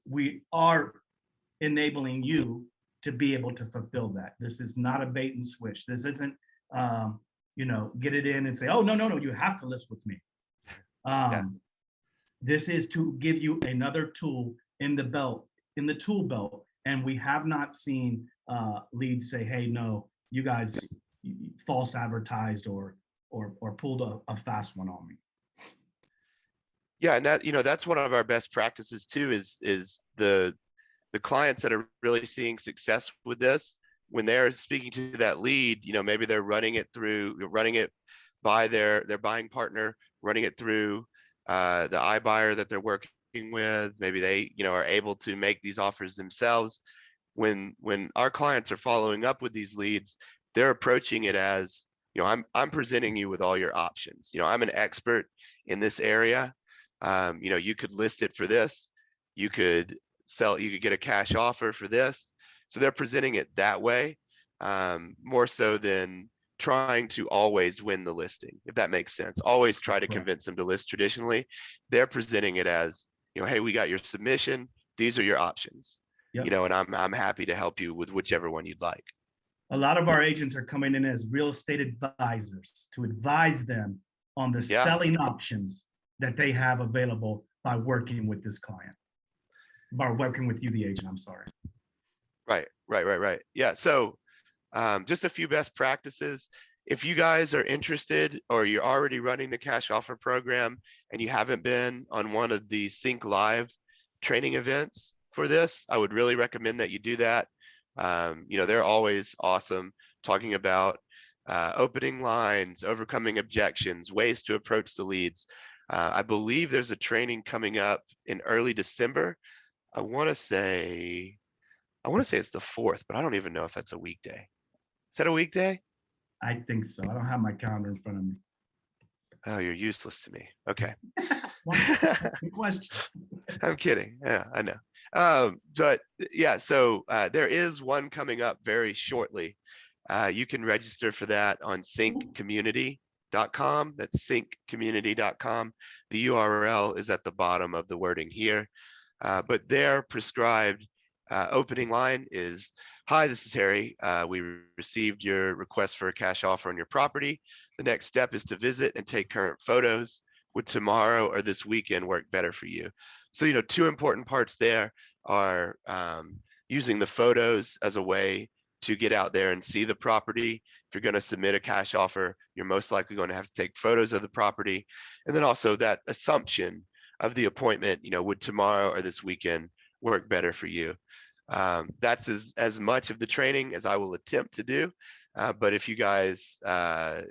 we are enabling you to be able to fulfill that. This is not a bait and switch. This isn't, get it in and say, oh, no, you have to list with me. This is to give you another tool in the tool belt. And we have not seen leads say, hey, no, you guys false advertised or pulled a fast one on me. Yeah, and that's one of our best practices too, is the clients that are really seeing success with this, when they're speaking to that lead, maybe they're running it by their buying partner, running it through the iBuyer that they're working with. Maybe they, are able to make these offers themselves. When our clients are following up with these leads, they're approaching it as, I'm presenting you with all your options. I'm an expert in this area. You could list it for this. You could get a cash offer for this. So they're presenting it that way, more so than trying to always win the listing, if that makes sense. Always try to convince them to list traditionally. They're presenting it as, hey, we got your submission. These are your options. Yep. And I'm happy to help you with whichever one you'd like. A lot of our agents are coming in as real estate advisors to advise them on the selling options that they have available by working with this client, by working with you, the agent, I'm sorry. Right. Yeah, so just a few best practices. If you guys are interested, or you're already running the cash offer program and you haven't been on one of the CINC Live training events for this, I would really recommend that you do that. They're always awesome, talking about opening lines, overcoming objections, ways to approach the leads. I believe there's a training coming up in early December. I want to say it's the 4th, but I don't even know if that's a weekday. Is that a weekday? I think so. I don't have my calendar in front of me. Oh, you're useless to me. Okay. Questions. I'm kidding. Yeah, I know. But yeah, so there is one coming up very shortly. You can register for that on CINC Community. cincommunity.com. That's cincommunity.com. The URL is at the bottom of the wording here. But their prescribed opening line is, "Hi, this is Harry. We received your request for a cash offer on your property. The next step is to visit and take current photos. Would tomorrow or this weekend work better for you?" So, two important parts there are using the photos as a way to get out there and see the property. If you're going to submit a cash offer, you're most likely going to have to take photos of the property. And then also that assumption of the appointment, would tomorrow or this weekend work better for you? That's as much of the training as I will attempt to do. But if you guys are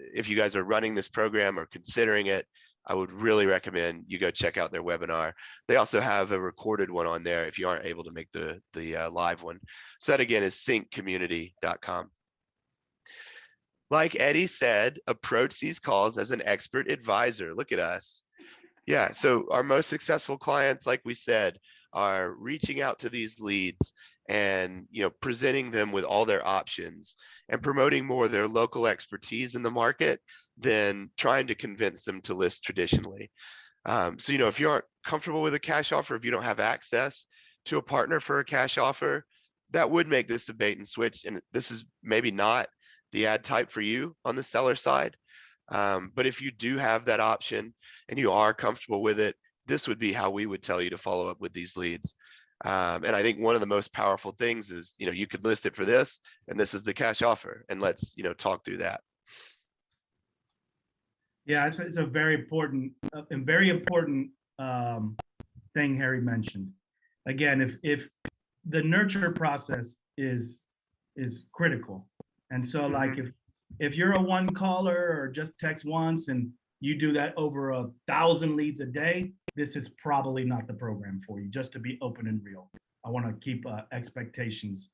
running this program or considering it, I would really recommend you go check out their webinar. They also have a recorded one on there if you aren't able to make the live one. So that again is cincommunity.com. Like Eddie said, approach these calls as an expert advisor. Look at us. Yeah, so our most successful clients, like we said, are reaching out to these leads and presenting them with all their options and promoting more of their local expertise in the market than trying to convince them to list traditionally. So if you aren't comfortable with a cash offer, if you don't have access to a partner for a cash offer, that would make this a bait and switch. And this is maybe not the ad type for you on the seller side. But if you do have that option and you are comfortable with it, this would be how we would tell you to follow up with these leads. And I think one of the most powerful things is, you could list it for this, and this is the cash offer, and let's, talk through that. Yeah, it's a very important thing Harry mentioned. Again, if the nurture process is critical, and so like if you're a one caller or just text once and you do that over 1,000 leads a day, this is probably not the program for you, just to be open and real. I want to keep expectations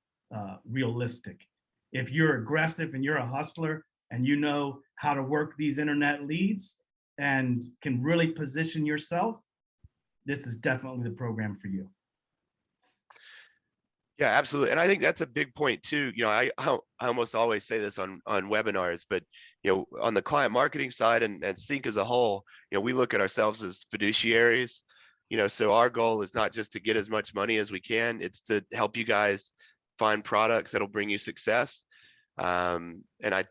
realistic. If you're aggressive and you're a hustler and you know how to work these internet leads and can really position yourself, this is definitely the program for you. Yeah, absolutely. And I think that's a big point too. I almost always say this on webinars, but on the client marketing side and CINC as a whole, we look at ourselves as fiduciaries. So our goal is not just to get as much money as we can, it's to help you guys find products that'll bring you success. And I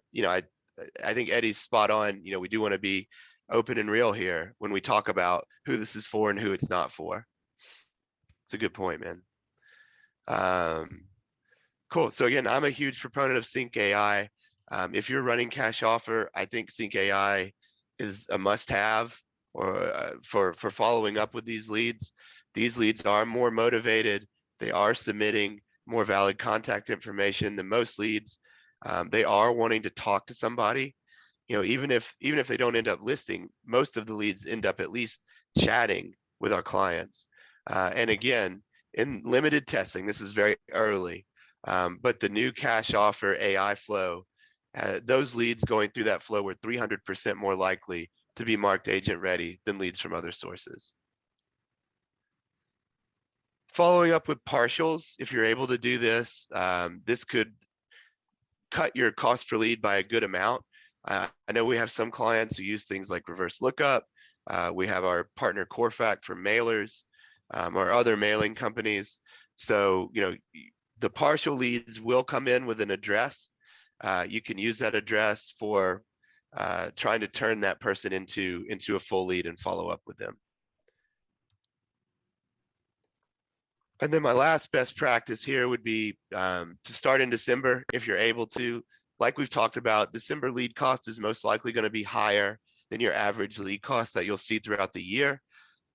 think Eddie's spot on. We do want to be open and real here when we talk about who this is for and who it's not for. It's a good point, man. Cool. So again, I'm a huge proponent of CINC AI. If you're running cash offer, I think CINC AI is a must-have or for following up with these leads. These leads are more motivated. They are submitting more valid contact information than most leads. They are wanting to talk to somebody. Even if they don't end up listing, most of the leads end up at least chatting with our clients. And again, in limited testing, this is very early, but the new cash offer AI flow, those leads going through that flow were 300% more likely to be marked agent ready than leads from other sources. Following up with partials, if you're able to do this, this could cut your cost per lead by a good amount. I know we have some clients who use things like reverse lookup. We have our partner Corfac for mailers. Or other mailing companies. So, the partial leads will come in with an address. You can use that address for trying to turn that person into a full lead and follow up with them. And then my last best practice here would be to start in December if you're able to. Like we've talked about, December lead cost is most likely going to be higher than your average lead cost that you'll see throughout the year.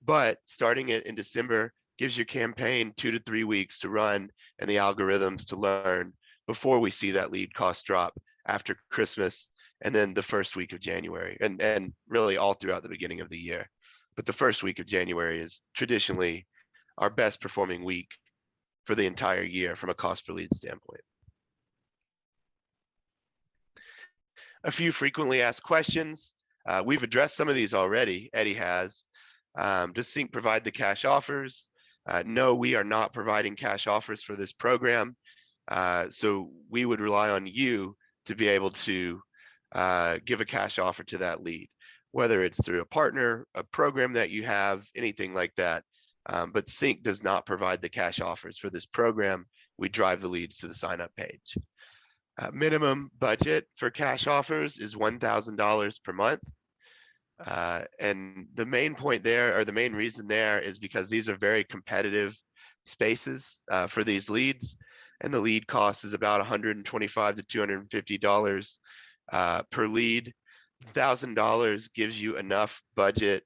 But starting it in December gives your campaign 2 to 3 weeks to run and the algorithms to learn before we see that lead cost drop after Christmas and then the first week of January and really all throughout the beginning of the year. But the first week of January is traditionally our best performing week for the entire year from a cost per lead standpoint. A few frequently asked questions. We've addressed some of these already. Eddie has. Does CINC provide the cash offers? No, we are not providing cash offers for this program. So we would rely on you to be able to give a cash offer to that lead, whether it's through a partner, a program that you have, anything like that. But CINC does not provide the cash offers for this program. We drive the leads to the sign up page. Minimum budget for cash offers is $1,000 per month. And the main point there, or the main reason there, is because these are very competitive spaces for these leads. And the lead cost is about $125 to $250 per lead. $1,000 gives you enough budget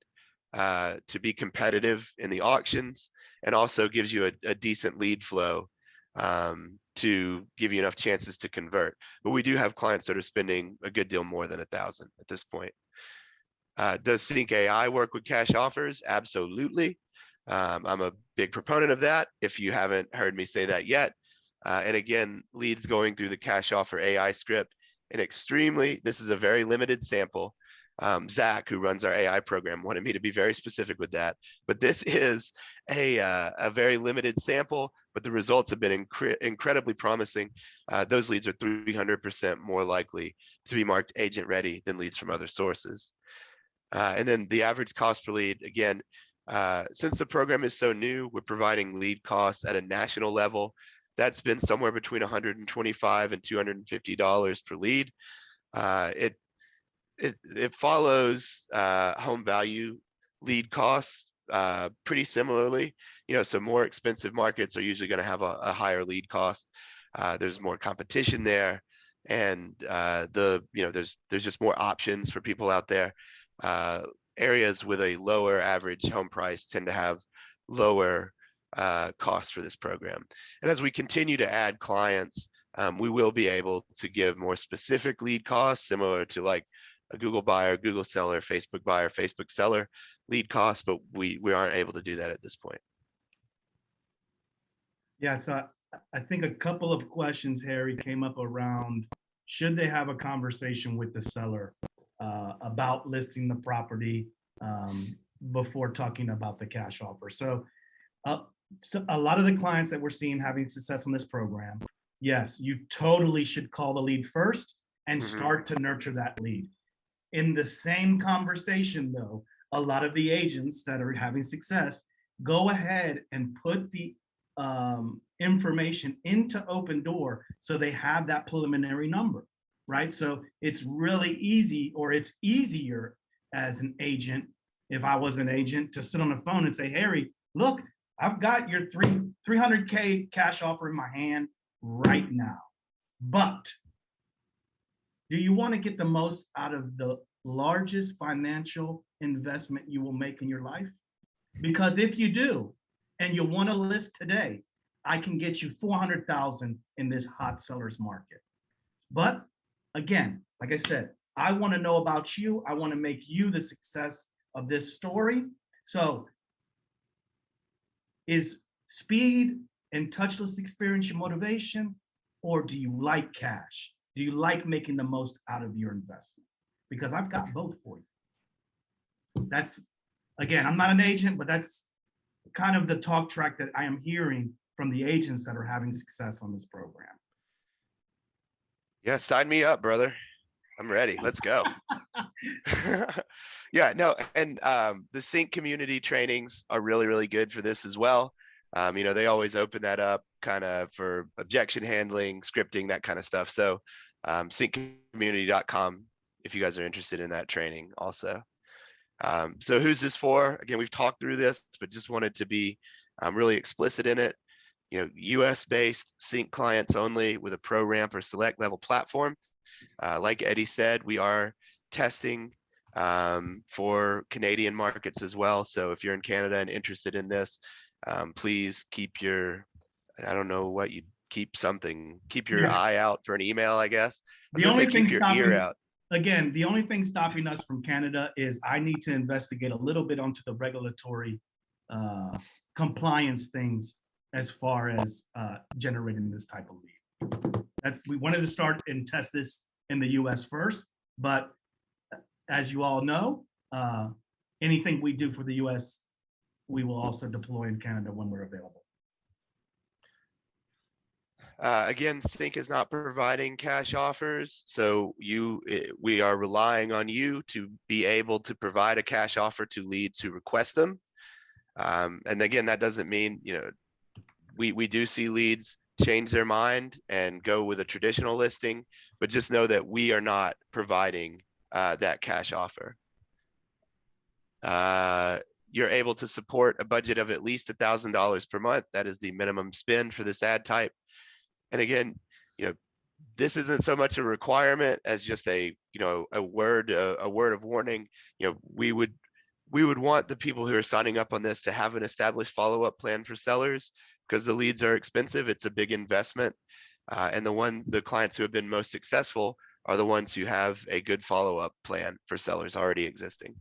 to be competitive in the auctions, and also gives you a decent lead flow to give you enough chances to convert. But we do have clients that are spending a good deal more than 1,000 at this point. Does CINC AI work with cash offers? Absolutely. I'm a big proponent of that, if you haven't heard me say that yet. And again, leads going through the cash offer AI script, and this is a very limited sample. Zach, who runs our AI program, wanted me to be very specific with that, but this is a very limited sample, but the results have been incredibly promising. Those leads are 300% more likely to be marked agent ready than leads from other sources. And then the average cost per lead, again, since the program is so new, we're providing lead costs at a national level. That's been somewhere between $125 and $250 per lead. It follows home value lead costs pretty similarly. So more expensive markets are usually going to have a higher lead cost. There's more competition there, and there's just more options for people out there. Areas with a lower average home price tend to have lower costs for this program. And as we continue to add clients, we will be able to give more specific lead costs, similar to like a Google buyer, Google seller, Facebook buyer, Facebook seller lead costs, but we aren't able to do that at this point. Yeah, so I think a couple of questions, Harry, came up around, should they have a conversation with the seller about listing the property before talking about the cash offer? So a lot of the clients that we're seeing having success on this program, yes, you totally should call the lead first and start to nurture that lead. In the same conversation, though, a lot of the agents that are having success go ahead and put the information into Open Door so they have that preliminary number, right? So it's really easy, or it's easier as an agent, if I was an agent, to sit on the phone and say, Harry, look, I've got your 300K cash offer in my hand right now, but do you want to get the most out of the largest financial investment you will make in your life? Because if you do, and you want to list today, I can get you 400,000 in this hot seller's market. But again, like I said, I want to know about you. I want to make you the success of this story. So is speed and touchless experience your motivation, or do you like cash? Do you like making the most out of your investment? Because I've got both for you. That's, again, I'm not an agent, but that's kind of the talk track that I am hearing from the agents that are having success on this program. Yeah, sign me up, brother. I'm ready. Let's go. Yeah, no, and the CINC community trainings are really, really good for this as well. They always open that up kind of for objection handling, scripting, that kind of stuff. So cincommunity.com if you guys are interested in that training also. So who's this for? Again, we've talked through this, but just wanted to be really explicit in it. US-based CINC clients only with a pro ramp or select level platform. Like Eddie said, we are testing for Canadian markets as well. So if you're in Canada and interested in this, please keep your, I don't know what you keep your eye out for an email, I guess. The only thing keep your ear out. Again, the only thing stopping us from Canada is I need to investigate a little bit onto the regulatory compliance things as far as generating this type of lead. We wanted to start and test this in the US first, but as you all know, anything we do for the US, we will also deploy in Canada when we're available. Again, CINC is not providing cash offers, so we are relying on you to be able to provide a cash offer to leads who request them. And again, that doesn't mean, we do see leads change their mind and go with a traditional listing, but just know that we are not providing that cash offer. You're able to support a budget of at least $1,000 per month. That is the minimum spend for this ad type. And again, this isn't so much a requirement as just a word of warning. We would want the people who are signing up on this to have an established follow-up plan for sellers, because the leads are expensive. It's a big investment. And the clients who have been most successful are the ones who have a good follow-up plan for sellers already existing.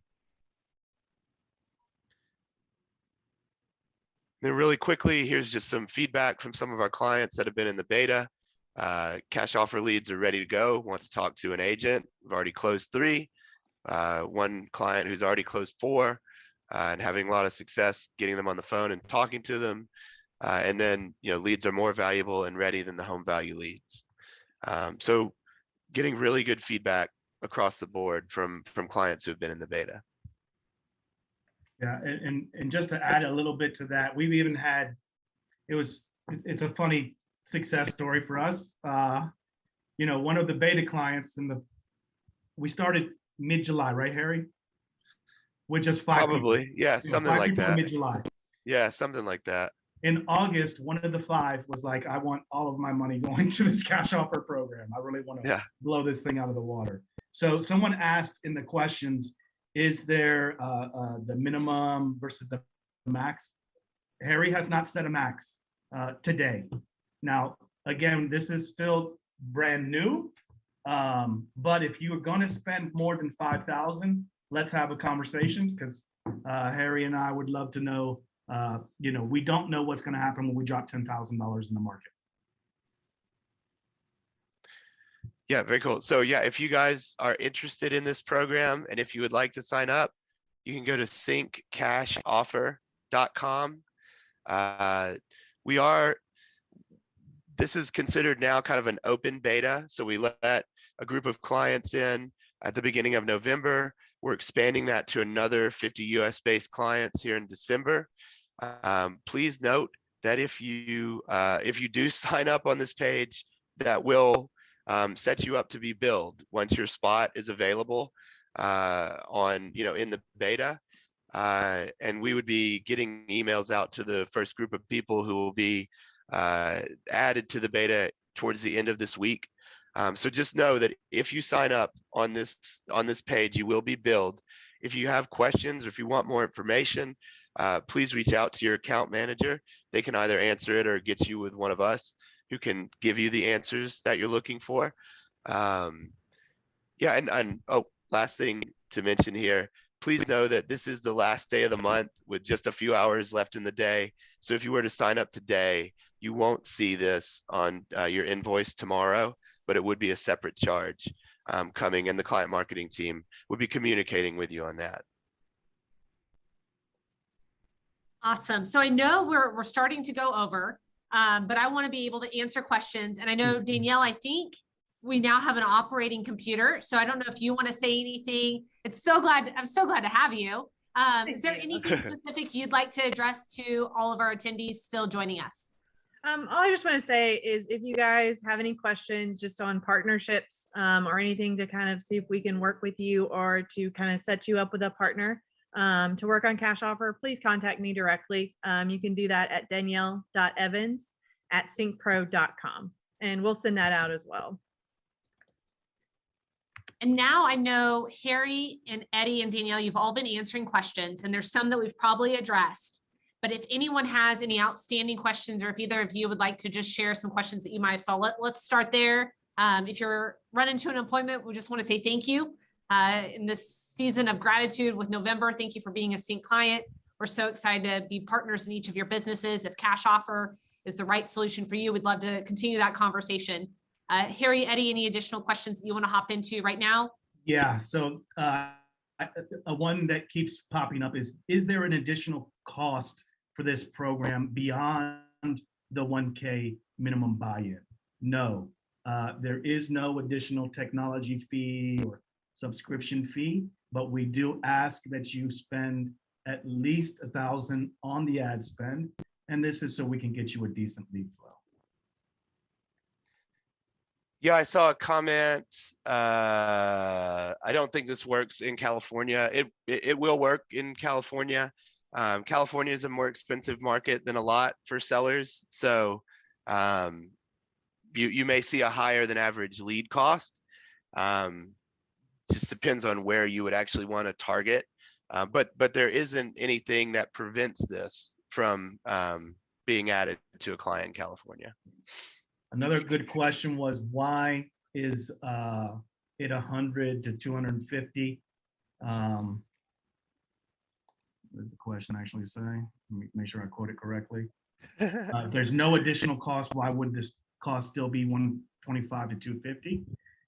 Then really quickly, here's just some feedback from some of our clients that have been in the beta. Cash offer leads are ready to go, want to talk to an agent. We've already closed 3. One client who's already closed 4 and having a lot of success getting them on the phone and talking to them. And then, leads are more valuable and ready than the home value leads. So getting really good feedback across the board from clients who have been in the beta. Yeah, and just to add a little bit to that, we've even had, it's a funny success story for us. One of the beta clients we started mid-July, right, Harry? With just 5 Probably, people. yeah, something like that. Mid-July. Yeah, something like that. In August, one of the 5 was like, I want all of my money going to this cash offer program. I really want to blow this thing out of the water. So someone asked in the questions, is there the minimum versus the max? Harry has not set a max today. Now, again, this is still brand new, but if you are going to spend more than $5,000, let's have a conversation, because Harry and I would love to know. We don't know what's going to happen when we drop $10,000 in the market. Yeah, very cool. So yeah, if you guys are interested in this program and if you would like to sign up, you can go to cincashoffer.com. This is considered now kind of an open beta. So we let a group of clients in at the beginning of November. We're expanding that to another 50 US based clients here in December. Please note that if you do sign up on this page, that will set you up to be billed once your spot is available in the beta. And we would be getting emails out to the first group of people who will be added to the beta towards the end of this week. So just know that if you sign up on this page, you will be billed. If you have questions or if you want more information, please reach out to your account manager. They can either answer it or get you with one of us who can give you the answers that you're looking for. Last thing to mention here, please know that this is the last day of the month with just a few hours left in the day. So if you were to sign up today, you won't see this on your invoice tomorrow, but it would be a separate charge coming, and the client marketing team would be communicating with you on that. Awesome. So I know we're starting to go over, but I want to be able to answer questions. And I know, Danielle, I think we now have an operating computer. So I don't know if you want to say anything. I'm so glad to have you. Is there anything specific you'd like to address to all of our attendees still joining us? All I just want to say is if you guys have any questions just on partnerships or anything to kind of see if we can work with you or to kind of set you up with a partner to work on cash offer, please contact me directly. You can do that at danielle.evans@cincpro.com, and we'll send that out as well. And now I know Harry and Eddie and Danielle, you've all been answering questions, and there's some that we've probably addressed. But if anyone has any outstanding questions, or if either of you would like to just share some questions that you might have saw, let's start there. If you're running to an appointment, we just want to say thank you. In this season of gratitude with November, thank you for being a CINC client. We're so excited to be partners in each of your businesses. If cash offer is the right solution for you, we'd love to continue that conversation. Harry, Eddie, any additional questions that you want to hop into right now? Yeah, so one that keeps popping up is there an additional cost for this program beyond the $1K minimum buy-in. No, there is no additional technology fee or subscription fee, but we do ask that you spend at least $1,000 on the ad spend. And this is so we can get you a decent lead flow. Yeah, I saw a comment. I don't think this works in California. It will work in California. California is a more expensive market than a lot for sellers. So you may see a higher than average lead cost. Just depends on where you would actually want to target. But there isn't anything that prevents this from being added to a client in California. Another good question was, why is it 100 to 250? What did the question actually say? Let me make sure I quote it correctly. If there's no additional cost, why would this cost still be 125 to 250?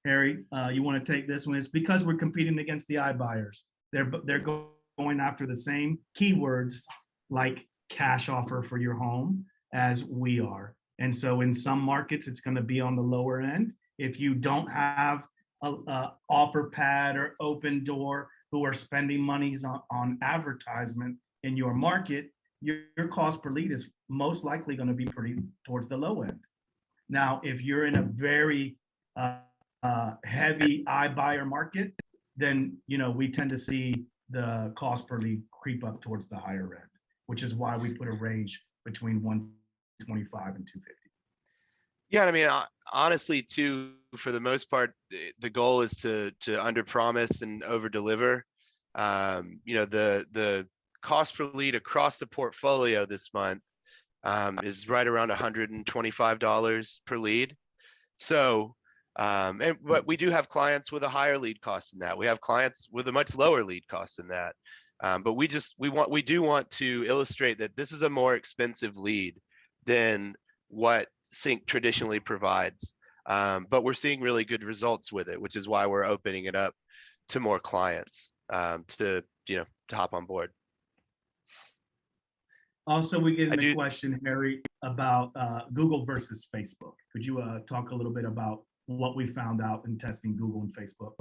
Harry, you want to take this one? It's because we're competing against the iBuyers. They're going after the same keywords like cash offer for your home as we are. And so in some markets, it's going to be on the lower end. If you don't have a offer pad or open door who are spending monies on advertisement in your market, your cost per lead is most likely going to be pretty towards the low end. Now, if you're in a very heavy iBuyer market, then we tend to see the cost per lead creep up towards the higher end, which is why we put a range between 125 and 250. Yeah, I mean, honestly, too, for the most part, the goal is to under promise and over deliver. The cost per lead across the portfolio this month is right around $125 per lead. So, but we do have clients with a higher lead cost than that. We have clients with a much lower lead cost than that. But we do want to illustrate that this is a more expensive lead than what CINC traditionally provides. But we're seeing really good results with it, which is why we're opening it up to more clients to hop on board. Also, we get a question, Harry, about Google versus Facebook. Could you talk a little bit about what we found out in testing Google and Facebook?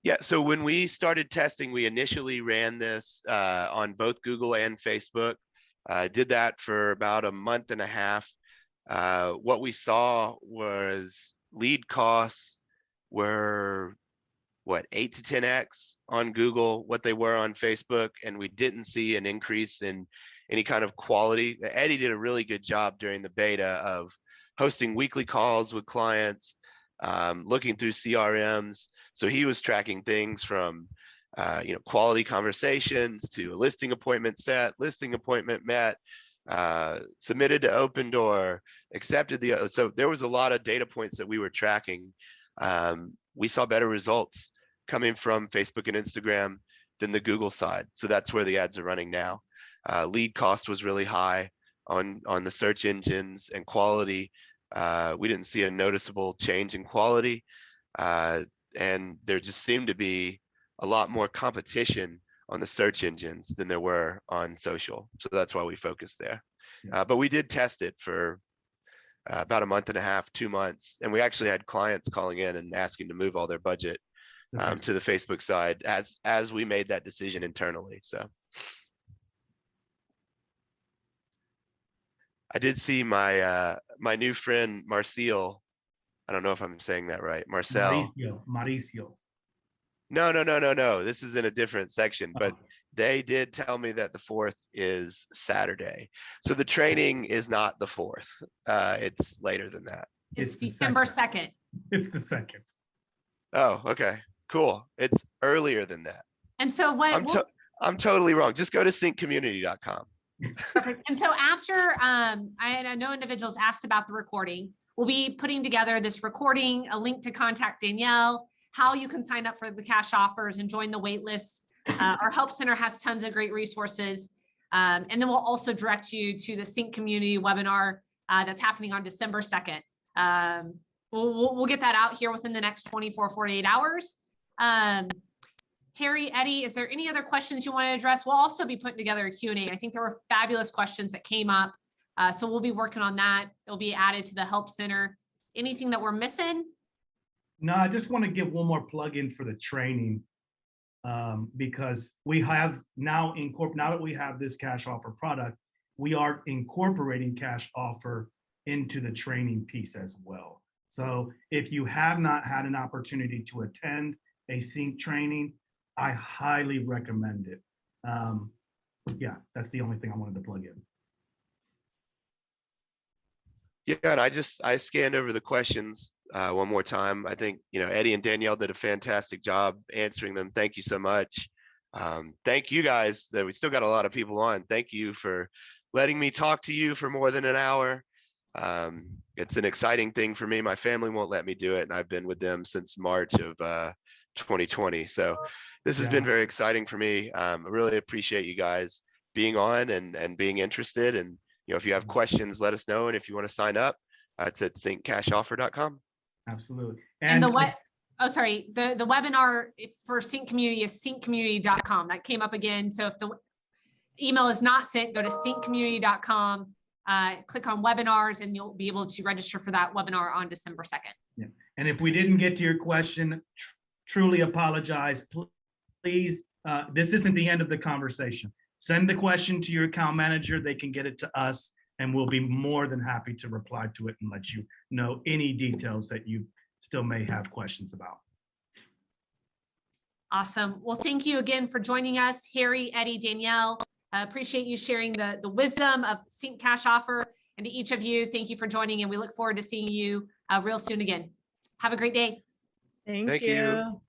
Yeah, so when we started testing, we initially ran this on both Google and Facebook. Did that for about a month and a half. What we saw was lead costs were 8 to 10x on Google what they were on Facebook, and we didn't see an increase in any kind of quality. Eddie did a really good job during the beta of hosting weekly calls with clients, looking through CRMs. So he was tracking things from quality conversations to a listing appointment set, listing appointment met, submitted to open door, accepted so there was a lot of data points that we were tracking. We saw better results coming from Facebook and Instagram than the Google side. So that's where the ads are running now. Lead cost was really high on the search engines, and quality. We didn't see a noticeable change in quality. And there just seemed to be a lot more competition on the search engines than there were on social. So that's why we focused there. Yeah. But we did test it for about a month and a half, 2 months. And we actually had clients calling in and asking to move all their budget to the Facebook side as we made that decision internally. So I did see my my new friend Marcel. I don't know if I'm saying that right. Marcel. Mauricio. No. This is in a different section, but they did tell me that the 4th is Saturday. So the training is not the 4th. It's later than that. It's December 2nd. It's the 2nd. Oh, okay, cool. It's earlier than that. And so I'm totally wrong. Just go to cincommunity.com. Perfect. And so after, I know individuals asked about the recording. We'll be putting together this recording, a link to contact Danielle, how you can sign up for the cash offers and join the wait list. Our help center has tons of great resources. And then we'll also direct you to the CINC community webinar that's happening on December 2nd. We'll get that out here within the next 48 hours. Harry, Eddie, is there any other questions you want to address? We'll also be putting together a Q&A. I think there were fabulous questions that came up So we'll be working on that. It'll be added to the Help Center. Anything that we're missing? No, I just want to give one more plug in for the training, because we have now now that we have this cash offer product, we are incorporating cash offer into the training piece as well. So if you have not had an opportunity to attend a CINC training, I highly recommend it. Yeah, that's the only thing I wanted to plug in. Yeah, and I scanned over the questions one more time. I think, Eddie and Danielle did a fantastic job answering them. Thank you so much. Thank you guys that we still got a lot of people on. Thank you for letting me talk to you for more than an hour. It's an exciting thing for me. My family won't let me do it, and I've been with them since March of 2020. So this has been very exciting for me. I really appreciate you guys being on and being interested. And if you have questions, let us know. And if you want to sign up, it's at cincashoffer.com. Absolutely. And the webinar for CINC Community is cincommunity.com. That came up again. So if the email is not sent, go to cincommunity.com, click on webinars, and you'll be able to register for that webinar on December 2nd. Yeah. And if we didn't get to your question, truly apologize. Please, this isn't the end of the conversation. Send the question to your account manager. They can get it to us, and we'll be more than happy to reply to it and let you know any details that you still may have questions about. Awesome. Well, thank you again for joining us, Harry, Eddie, Danielle. Appreciate you sharing the wisdom of CINC Cash Offer. And to each of you, thank you for joining, and we look forward to seeing you real soon again. Have a great day. Thank you.